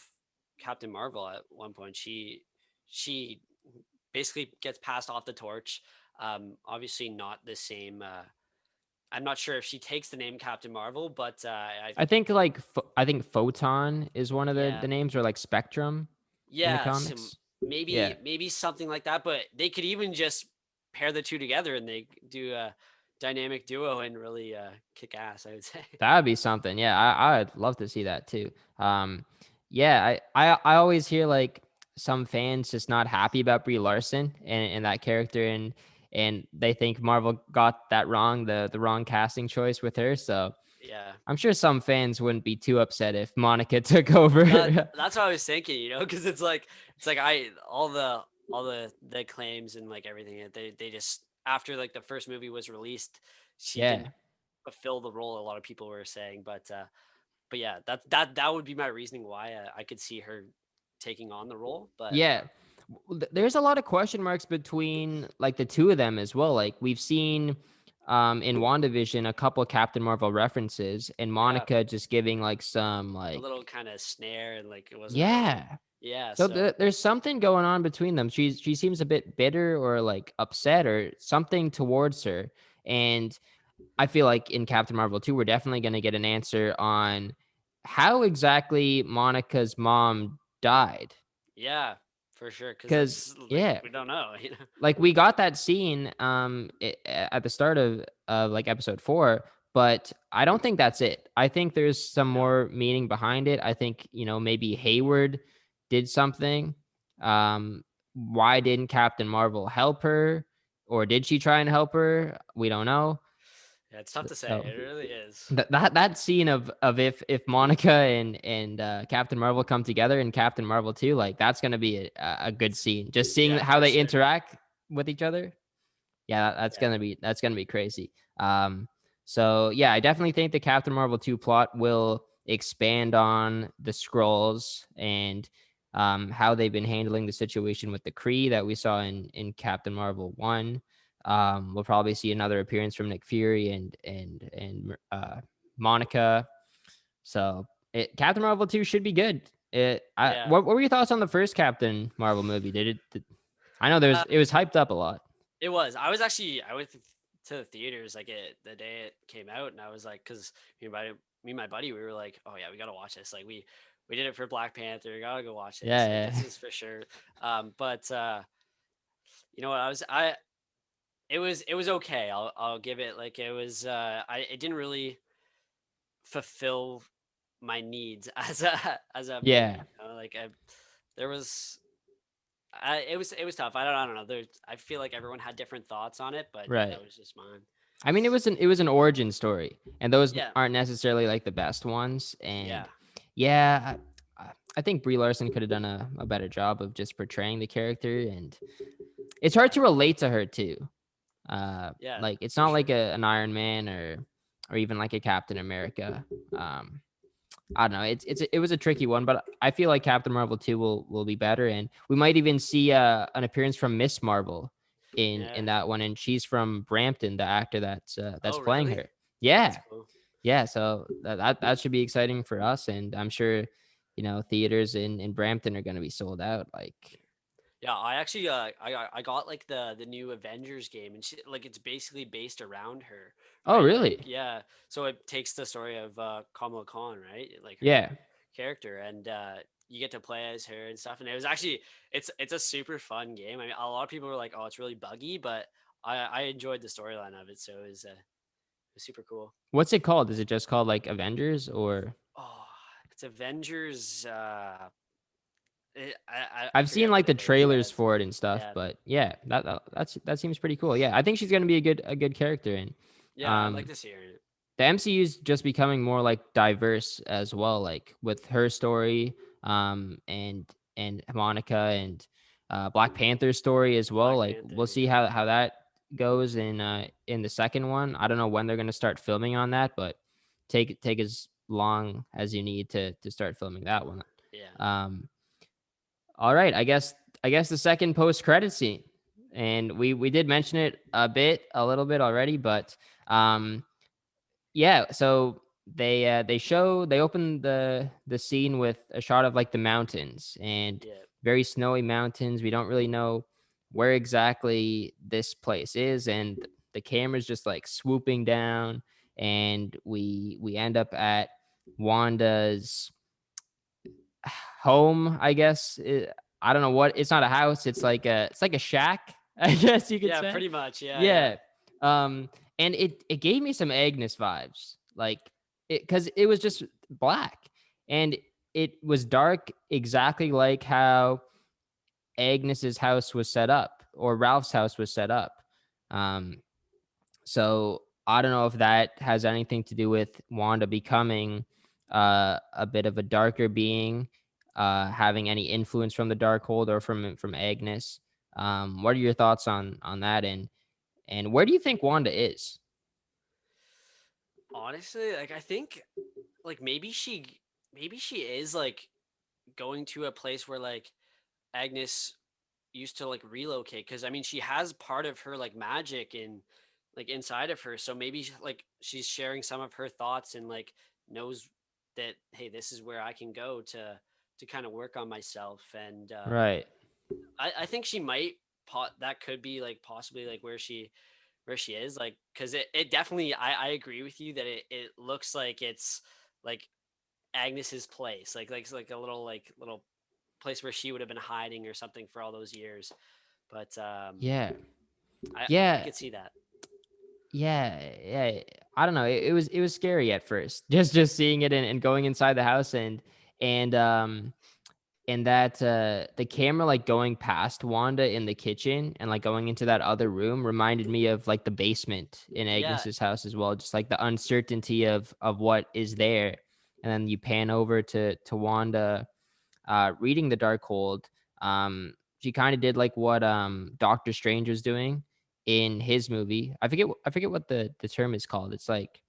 Captain Marvel at one point. she basically gets passed off the torch. Obviously not the same. I'm not sure if she takes the name Captain Marvel, but I think like I think Photon is one of yeah, the names, or like Spectrum in the yeah, comics. Yeah, maybe something like that. But they could even just pair the two together and they do a dynamic duo and really kick ass, I would say. that would be something. Yeah, I'd love to see that too. Yeah, I always hear like some fans just not happy about Brie Larson and that character, and they think Marvel got that wrong, the wrong casting choice with her. So Yeah. I'm sure some fans wouldn't be too upset if Monica took over. That's what I was thinking, because it's like I all the claims and like everything they just after like the first movie was released, she didn't Yeah. fulfill the role a lot of people were saying, but yeah, that would be my reasoning why I could see her taking on the role, but Yeah. There's a lot of question marks between like the two of them as well. Like we've seen in WandaVision a couple of Captain Marvel references, and yeah, Monica just giving like some a like, little kind of snare and like it wasn't really, yeah. yeah, So so there's something going on between them. She seems a bit bitter or like upset or something towards her. And I feel like in Captain Marvel 2, we're definitely going to get an answer on how exactly Monica's mom died. yeah, for sure, because Because, that's like yeah, we don't know, like we got that scene at the start of like episode 4, but I don't think that's it. I think there's some no, more meaning behind it. I think, maybe Hayward did something. Why didn't Captain Marvel help her, or did she try and help her? We don't know. yeah, it's tough to say, So it really is. that scene of if Monica and Captain Marvel come together in Captain Marvel 2, like that's gonna be a good scene. Just seeing Yeah, how for they sure. interact with each other. Yeah, Yeah. that's gonna be crazy. So yeah, I definitely think the Captain Marvel 2 plot will expand on the scrolls and how they've been handling the situation with the Kree that we saw in Captain Marvel 1. We'll probably see another appearance from Nick Fury and Monica. So Captain Marvel 2 should be good. Yeah. What were your thoughts on the first Captain Marvel movie? I know Uh, it was hyped up a lot. it was. I went to the theaters like the day it came out, and I was like, because me and my buddy, we were like, oh yeah, we gotta watch this. Like we did it for Black Panther. We gotta go watch this. Like Yeah, this yeah. is for sure. But you know what? It was okay. I'll give it like it was. It didn't really fulfill my needs as a movie. Yeah, Like there was it was tough. I don't know. I feel like everyone had different thoughts on it, but yeah, right. that was just mine. I mean, it was an origin story, and those Yeah, aren't necessarily like the best ones. yeah, And yeah, I think Brie Larson could have done a better job of just portraying the character, and it's hard yeah, to relate to her too. yeah, Like it's for not sure. like an Iron Man or even like a Captain America. Um, I don't know. It was a tricky one, but I feel like Captain Marvel 2 will be better, and we might even see an appearance from Miss Marvel in Yeah. that one, and she's from Brampton, the actor that's Oh, playing really? her. Yeah, That's cool. yeah. So that should be exciting for us, and I'm sure theaters in Brampton are going to be sold out. Like, Yeah, I actually I got like the new Avengers game, and like it's basically based around her, oh right? Like really? yeah, so it takes the story of Kamala Khan, right? Like her Yeah. character, and you get to play as her and stuff. And it was actually it's a super fun game. I mean, a lot of people were like, "Oh, it's really buggy," but I enjoyed the storyline of it, so it was super cool. What's it called? Is it just called like Avengers or? Oh, it's Avengers. I I've seen forget what like the it is. Yeah, trailers for it and stuff, yeah, but yeah, that seems pretty cool. Yeah, I think she's gonna be a good character, and yeah. I'd like um, to see her in it. the MCU is just becoming more like diverse as well, like with her story, and Monica and Black Panther's story as well. Black Like we'll Panther. see Yeah. how that goes in the second one. I don't know when they're gonna start filming on that, but take as long as you need to start filming that one. Yeah. Um, all right, I guess the second post credit scene, and we did mention it a little bit already, but yeah. So they open the scene with a shot of like the mountains, and Yeah. very snowy mountains. We don't really know where exactly this place is, and the camera's just like swooping down, and we end up at Wanda's home, I guess. I don't know what, it's not a house, it's like a shack, I guess you could Yeah, say. pretty much. Yeah, yeah. Yeah. And it gave me some Agnes vibes, like it, because it was just black, and it was dark, exactly like how Agnes's house was set up, or Ralph's house was set up. Um, so I don't know if that has anything to do with Wanda becoming a bit of a darker being, having any influence from the Darkhold or from Agnes. What are your thoughts on that? And where do you think Wanda is? Honestly, like I think like maybe she is like going to a place where like Agnes used to like relocate, because I mean she has part of her like magic in like inside of her, so maybe like she's sharing some of her thoughts and like knows that, hey, this is where I can go to kind of work on myself. And Right. I think she might that could be like possibly like where she is, like because it definitely, I agree with you that it looks like it's like Agnes's place, like it's like a little place where she would have been hiding or something for all those years. But Yeah. I Yeah. could see that. Yeah. I don't know. It was scary at first, just seeing it and going inside the house, and and that the camera like going past Wanda in the kitchen and like going into that other room reminded me of like the basement in Yeah, Agnes's house as well, just like the uncertainty of what is there. And then you pan over to Wanda reading the Darkhold. She kind of did like what Doctor Strange was doing in his movie. I forget what the term is called. It's like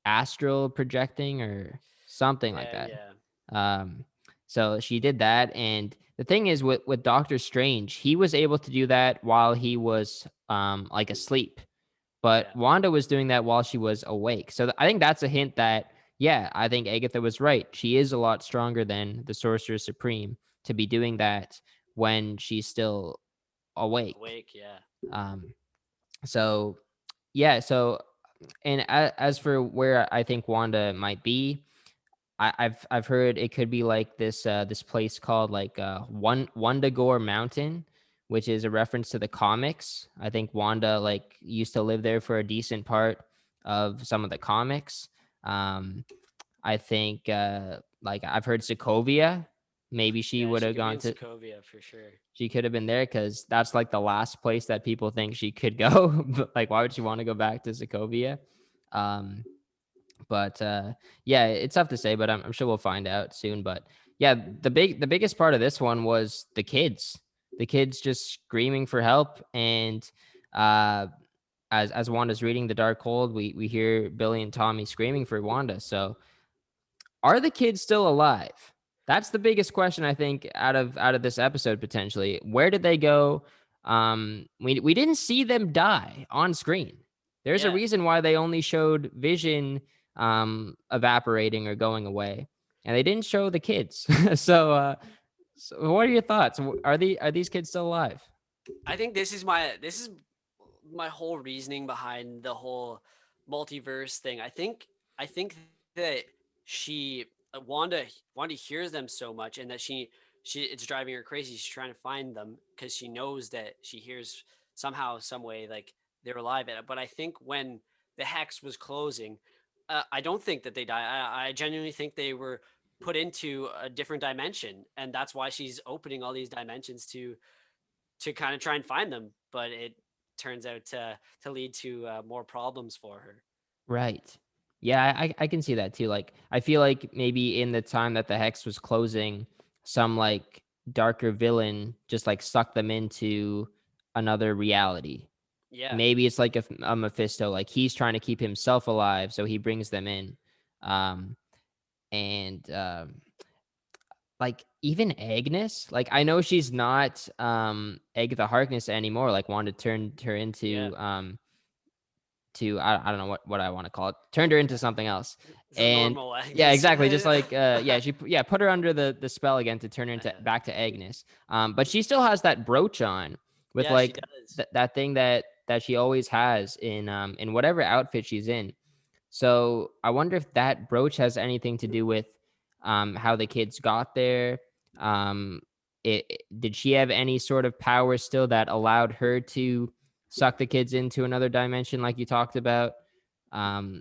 astral projecting or something like yeah, that. yeah, Um, so she did that, and the thing is with Doctor Strange, he was able to do that while he was like asleep, but yeah. Wanda was doing that while she was awake. So I think that's a hint that, yeah, I think Agatha was right. She is a lot stronger than the Sorcerer Supreme to be doing that when she's still awake. Awake, yeah. Um, so yeah, so and as for where I think Wanda might be, I've heard it could be like this place called like Wandagore Mountain, which is a reference to the comics. I think Wanda like used to live there for a decent part of some of the comics. Um, I think like I've heard Sokovia. Maybe she Yeah, would she have could be gone in to. Sokovia for sure. She could have been there because that's like the last place that people think she could go. But like, why would she want to go back to Sokovia? Um, but yeah, it's tough to say, but I'm sure we'll find out soon. But yeah, the biggest part of this one was the kids just screaming for help. And uh, as Wanda's reading the Dark Hold, we hear Billy and Tommy screaming for Wanda. So are the kids still alive? That's the biggest question, I think, out of this episode potentially. Where did they go? We didn't see them die on screen. There's a Yeah, reason why they only showed Vision evaporating or going away, and they didn't show the kids. So what are your thoughts? Are these kids still alive? I think this is my whole reasoning behind the whole multiverse thing. I think that she Wanda hears them so much, and that she it's driving her crazy. She's trying to find them because she knows that she hears somehow, some way, like they're alive. But I think when the hex was closing, I don't think that they die. I genuinely think they were put into a different dimension, and that's why she's opening all these dimensions to kind of try and find them. But it turns out to lead to more problems for her. Right. Yeah, I can see that too. Like, I feel like maybe in the time that the hex was closing, some like darker villain just like sucked them into another reality. Yeah, Maybe it's like a Mephisto, like he's trying to keep himself alive, so he brings them in. Um, and like even Agnes, like I know she's not Agatha Harkness anymore. Like Wanda turned her yeah, into I don't know what I want to call it, turned her into something else. It's a And normal yeah, Agnes. exactly. Just like she put her under the spell again to turn her into back to Agnes. But she still has that brooch on with Yeah, she like does. that thing that she always has in whatever outfit she's in. So I wonder if that brooch has anything to do with how the kids got there. Um, did she have any sort of power still that allowed her to suck the kids into another dimension, like you talked about?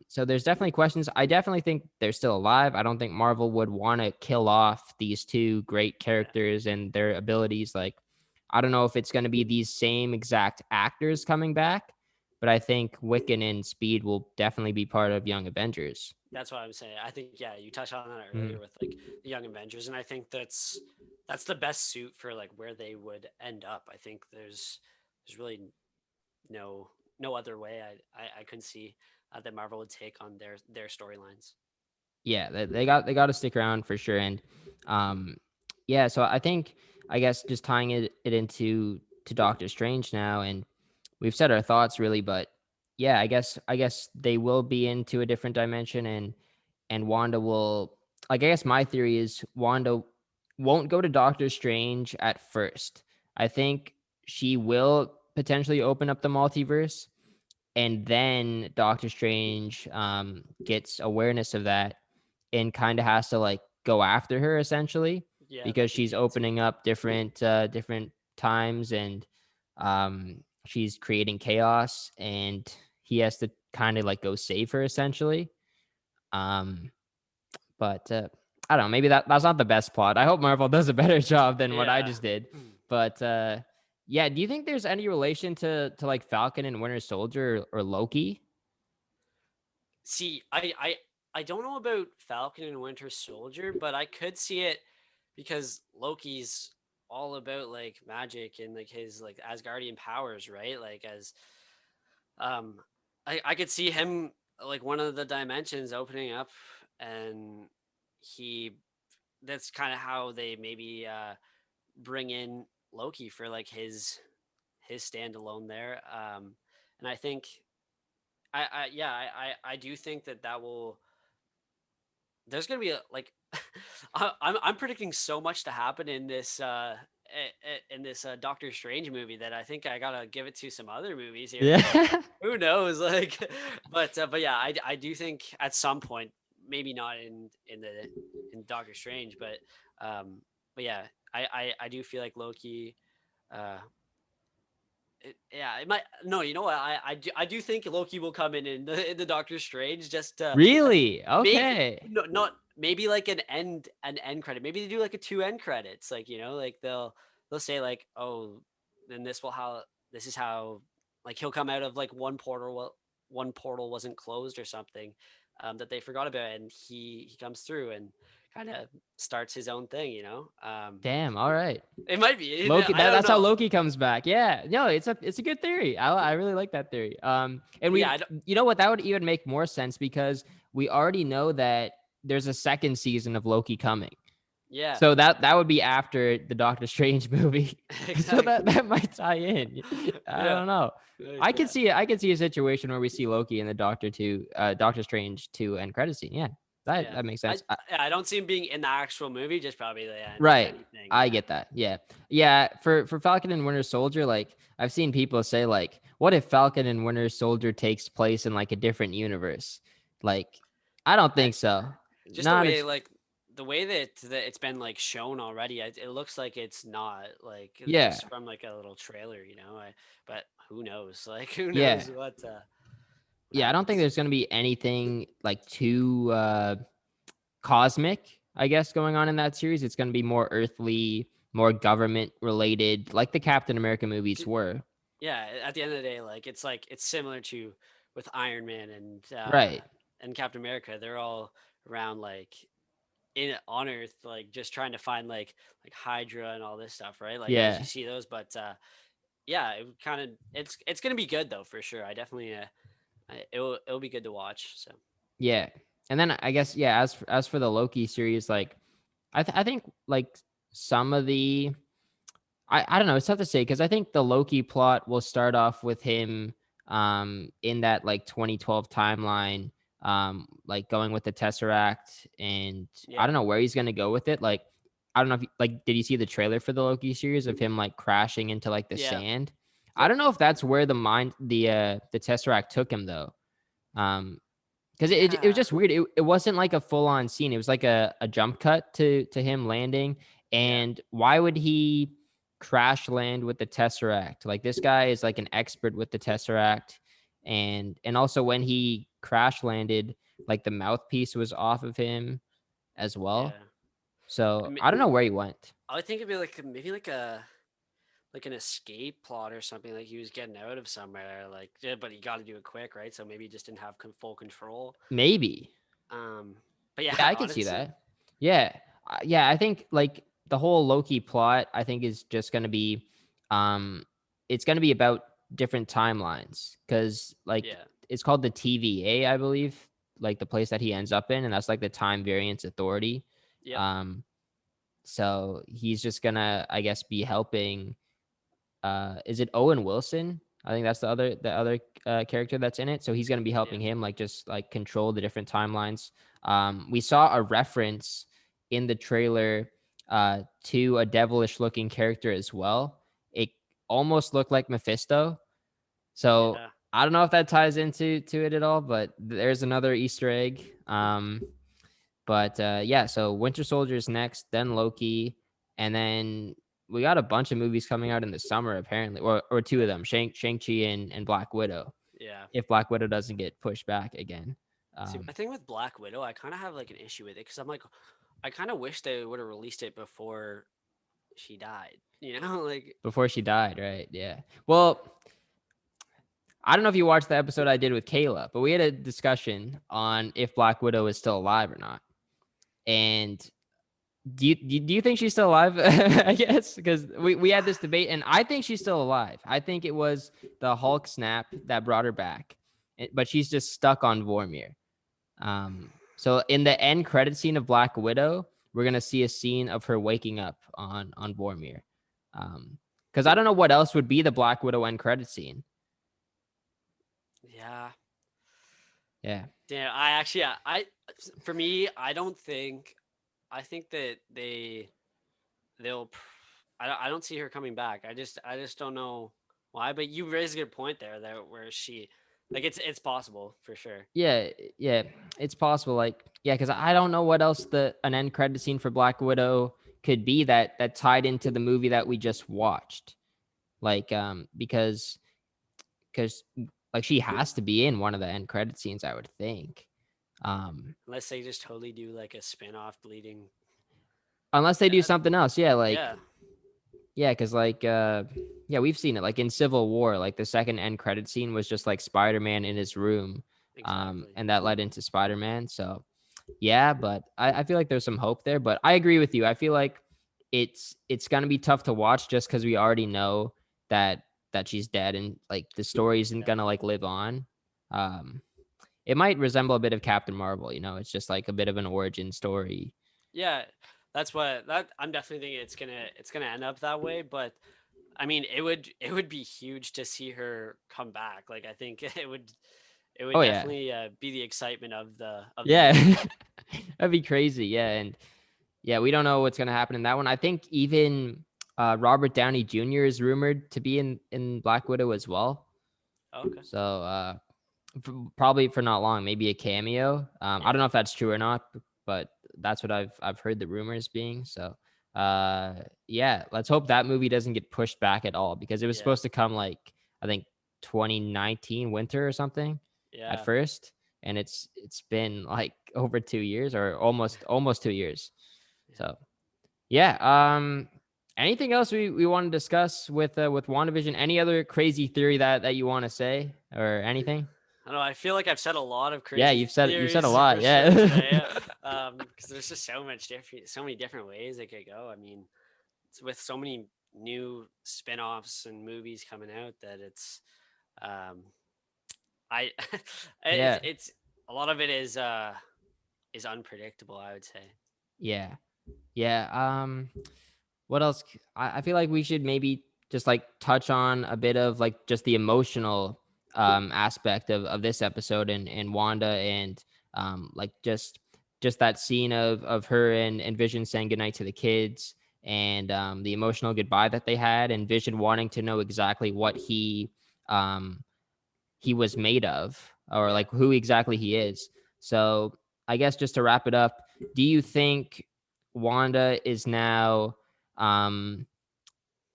So there's definitely questions. I definitely think they're still alive. I don't think Marvel would want to kill off these two great characters and their abilities. Like, I don't know if it's going to be these same exact actors coming back, but I think Wiccan and Speed will definitely be part of Young Avengers. That's what I'm saying. I think you touched on that Mhm. earlier with like the Young Avengers, and I think that's the best suit for like where they would end up. I think there's really no other way I couldn't see that Marvel would take on their storylines. Yeah, they got to stick around for sure. And um, yeah, so I guess just tying it into to Doctor Strange now, and we've said our thoughts really, but yeah, I guess they will be into a different dimension, and Wanda will, like, I guess my theory is Wanda won't go to Doctor Strange at first. I think she will potentially open up the multiverse, and then Doctor Strange gets awareness of that and kind of has to like go after her essentially, Yeah, because that could she's be it too. opening up different times, and she's creating chaos, and he has to kind of like go save her essentially. um but I don't know, maybe that's not the best plot. I hope Marvel does a better job than what I Yeah. just did. But yeah, do you think there's any relation to like Falcon and Winter Soldier or Loki? See, I don't know about Falcon and Winter Soldier, but I could see it because Loki's all about like magic and like his like Asgardian powers, right? Like as um I could see him like one of the dimensions opening up, and he that's kind of how they maybe bring in Loki for like his standalone there. And I think I do think that will there's gonna be a like I'm predicting so much to happen in this in this Doctor Strange movie that I think I gotta give it to some other movies here, but Yeah. who knows? Like, but yeah, I do think at some point, maybe not in Doctor Strange, but yeah, I do feel like Loki. Uh, it might no, you know what? I do think Loki will come in the Doctor Strange just Really? maybe Okay. no, not maybe like an end credit. Maybe they do like a two end credits. Like like they'll say like, oh, then this is how like he'll come out of like one portal wasn't closed or something that they forgot about, and he comes through and kind of starts his own thing. Damn. All right. It might be. Loki. I don't That's how know. Loki comes back. Yeah. No, it's a good theory. I really like that theory. And But yeah, we, you know what, that would even make more sense because we already know that there's a second season of Loki coming. yeah, So that would be after the Doctor Strange movie. So exactly. that might tie in. I Yeah, don't know. yeah. I could see a situation where we see Loki and the Doctor Strange 2 end credit scene. Yeah. Yeah. That makes sense. Yeah, I don't see him being in the actual movie, just probably the Right. anything. I Yeah. get that. Yeah. Yeah. For Falcon and Winter Soldier, like I've seen people say, like, what if Falcon and Winter Soldier takes place in like a different universe? Like, I don't I, think so. just the Not way a, like the way that it's been like shown already, it looks like it's not like yeah. just from like a little trailer, but who knows? Like who Yeah. knows what Yeah. I don't think happens? there's gonna be anything like too cosmic, I guess, going on in that series. It's gonna be more earthly, more government related, like the Captain America movies were. Yeah, at the end of the day, like it's similar to with Iron Man Right. and Captain America. They're all around like in on Earth, like just trying to find like Hydra and all this stuff, right? Like as you Yeah. see those, but yeah, it kind of it's gonna be good though for sure. I definitely it'll be good to watch. So Yeah. And then I guess, yeah, as for the Loki series, like I think like some of I don't know, it's tough to say because I think the Loki plot will start off with him in that like 2012 timeline, like going with the Tesseract, and I don't Yeah. know where he's gonna go with it. Like, I don't know if like, did you see the trailer for the Loki series of him like crashing into like the Yeah. sand? I Yep. don't know if that's where the Tesseract took him though. Um, because it was Yeah. just weird. It wasn't like a full on scene. It was like a jump cut to him landing. Yeah. And why would he crash land with the Tesseract? Like, this guy is like an expert with the Tesseract. And also when he crash landed, like the mouthpiece was off of him as well. Yeah. I So mean, I don't know where he went. I would think it'd be like maybe like an escape plot or something. Like he was getting out of somewhere. Like, yeah, but he got to do it quick, right? So maybe he just didn't have full control. Maybe. Um, but yeah, Yeah, I could see honestly, that. Yeah. Yeah, I think like the whole Loki plot, I think, is just going to be um it's going to be about different timelines, cuz like yeah, it's called the TVA, I believe, like the place that he ends up in, and that's like the Time Variance Authority. yep, Um so he's just going to, I guess, be helping, is it Owen Wilson? I think that's the other character that's in it. So he's going to be yeah, helping him like just like control the different timelines. We saw a reference in the trailer to a devilish looking character as well. It almost looked like Mephisto. So yeah, I don't know if that ties into it at all, but there's another Easter egg. But yeah, so Winter Soldier is next, then Loki, and then we got a bunch of movies coming out in the summer apparently, or two of them, Shang-Chi and Black Widow. yeah. If Black Widow doesn't get pushed back again. See, I think with Black Widow, I kind of have like an issue with it because I'm like, I kind of wish they would have released it before she died. You know, like Before she died, right? Yeah. Well, I don't know if you watched the episode I did with Kayla, but we had a discussion on if Black Widow is still alive or not. And do you think she's still alive? I guess because we had this debate, and I think she's still alive. I think it was the Hulk snap that brought her back, but she's just stuck on Vormir. So in the end credit scene of Black Widow, we're gonna see a scene of her waking up on Vormir. Because I don't know what else would be the Black Widow end credit scene. yeah, Yeah. damn. I actually, yeah, for me, I think that they'll. I don't see her coming back. I just don't know why. But you raised a good point there. That where she, like, it's possible for sure. Yeah, yeah, it's possible. Like, yeah, because I don't know what else an end credit scene for Black Widow could be that tied into the movie that we just watched. Like, because like she has to be in one of the end credit scenes, I would think. Unless they just totally do like a spin-off bleeding. Unless they do Yeah, something else, yeah, like yeah, yeah, because like yeah, we've seen it like in Civil War. Like the second end credit scene was just like Spider-Man in his room, exactly. and that led into Spider-Man. So yeah, but I feel like there's some hope there. But I agree with you. I feel like it's gonna be tough to watch just because we already know that she's dead, and like the story isn't Yeah. gonna like live on. Um, it might resemble a bit of Captain Marvel. It's just like a bit of an origin story. Yeah, that's what that I'm definitely thinking it's gonna end up that way. But I mean, it would be huge to see her come back. Like I think it would Oh yeah, definitely be the excitement of the yeah, movie. that'd be crazy. Yeah, and yeah, we don't know what's gonna happen in that one. I think even Robert Downey Jr. is rumored to be in Black Widow as well. Oh, okay. So probably for not long, maybe a cameo. I don't Yeah. know if that's true or not, but that's what I've heard the rumors being. So yeah, let's hope that movie doesn't get pushed back at all, because it was Yeah. supposed to come like, I think, 2019 winter or something at Yeah. first, and it's been like over 2 years, or almost 2 years. Yeah. So yeah. Anything else we want to discuss with WandaVision? Any other crazy theory that you want to say, or anything? I don't know. I feel like I've said a lot of Yeah, crazy you've said a theories lot. for sure Yeah. today. Because there's just so many different ways it could go. I mean, it's with so many new spin-offs and movies coming out that um, I, Yeah. it's a lot of it is unpredictable. I would say. Yeah. Yeah. What else? I feel like we should maybe just like touch on a bit of like just the emotional aspect of this episode, and Wanda, and like just that scene of her and Vision saying goodnight to the kids, and the emotional goodbye that they had, and Vision wanting to know exactly what he was made of, or like who exactly he is. So I guess just to wrap it up, do you think Wanda is now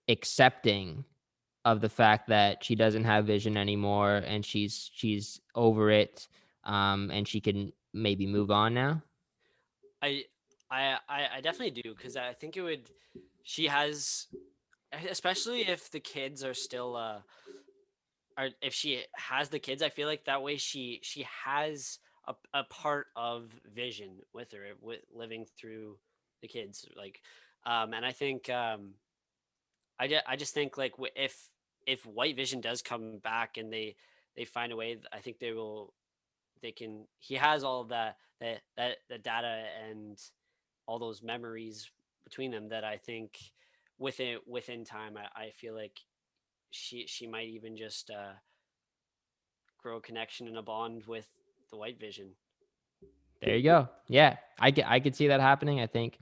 accepting of the fact that she doesn't have Vision anymore, and she's over it, and she can maybe move on now? I I definitely do, because I think it would. She has, especially if the kids are still are if she has the kids, I feel like that way she has a part of Vision with her, with living through the kids, like, and I think I just think like if White Vision does come back and they find a way, I think they can. He has all of that the data and all those memories between them, that I think within time, I feel like she might even just grow a connection and a bond with the White Vision. There you go. Yeah, I could see that happening. I think.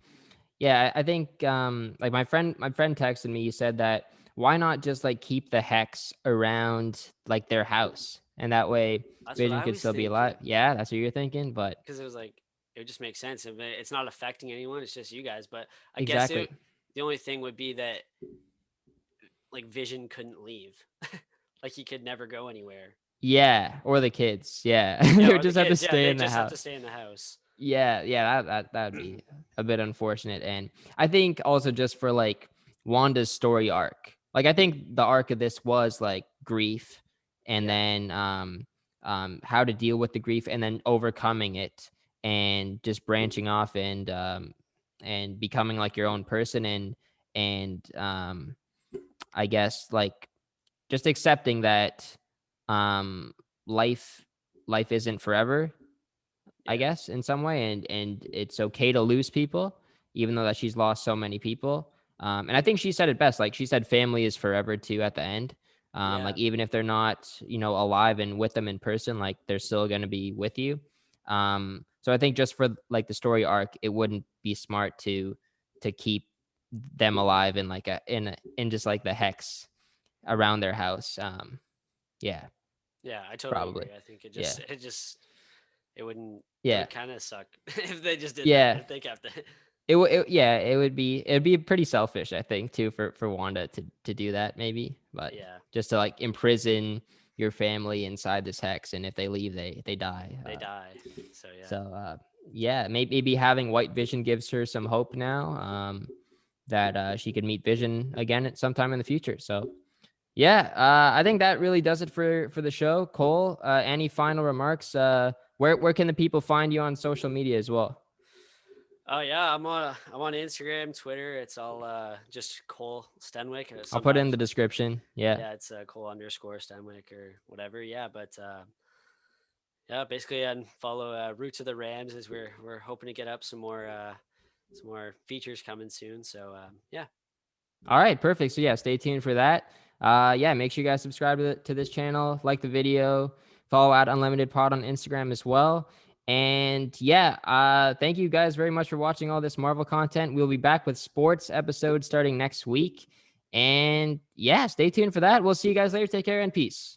Yeah, I think like my friend texted me. He said that why not just like keep the hex around like their house, and that way That's what Vision I could was still be alive. thinking, Yeah, that's what you're thinking. But because it was like, it would just make sense if it's not affecting anyone. It's just you guys. But I guess exactly. the only thing would be that like Vision couldn't leave, like he could never go anywhere. Yeah, or the kids. Yeah, Yeah, they would or the just have to kids. Yeah, stay they in the just have to house. stay in the house. Yeah, that'd be a bit unfortunate. And I think also just for like Wanda's story arc, like I think the arc of this was like grief, and Yeah, then how to deal with the grief, and then overcoming it, and just branching off, and becoming like your own person, and I guess like just accepting that um life life isn't forever, I yeah, guess, in some way, and it's okay to lose people, even though that she's lost so many people. And I think she said it best. Like she said, family is forever too at the end. yeah, Like even if they're not, alive and with them in person, like they're still gonna be with you. So I think just for like the story arc, it wouldn't be smart to keep them alive in like in just like the hex around their house. Yeah, yeah. I totally probably. agree. I think Yeah, it wouldn't. It yeah, would kind of suck if they just did that. yeah. If they kept it. Yeah, it'd be pretty selfish, I think, too, for Wanda to do that, maybe, but Yeah, just to like imprison your family inside this hex, and if they leave, they die. they die. So yeah, So yeah, maybe having White Vision gives her some hope now, that she could meet Vision again at sometime in the future. So yeah, I think that really does it for the show. Cole, any final remarks? Where can the people find you on social media as well? oh yeah, I'm on Instagram, Twitter. It's all just Cole Steenwyk. I'll put it in Sometimes, the description. Yeah. yeah, it's Cole underscore Steenwyk or whatever. Yeah, but yeah, basically, and follow Roots of the Rams, as we're hoping to get up some more features coming soon. So yeah, All right, perfect. So yeah, stay tuned for that. Yeah, make sure you guys subscribe to this channel, like the video, follow out Unlimited Pod on Instagram as well. And yeah, thank you guys very much for watching all this Marvel content. We'll be back with sports episodes starting next week. And yeah, stay tuned for that. We'll see you guys later. Take care and peace.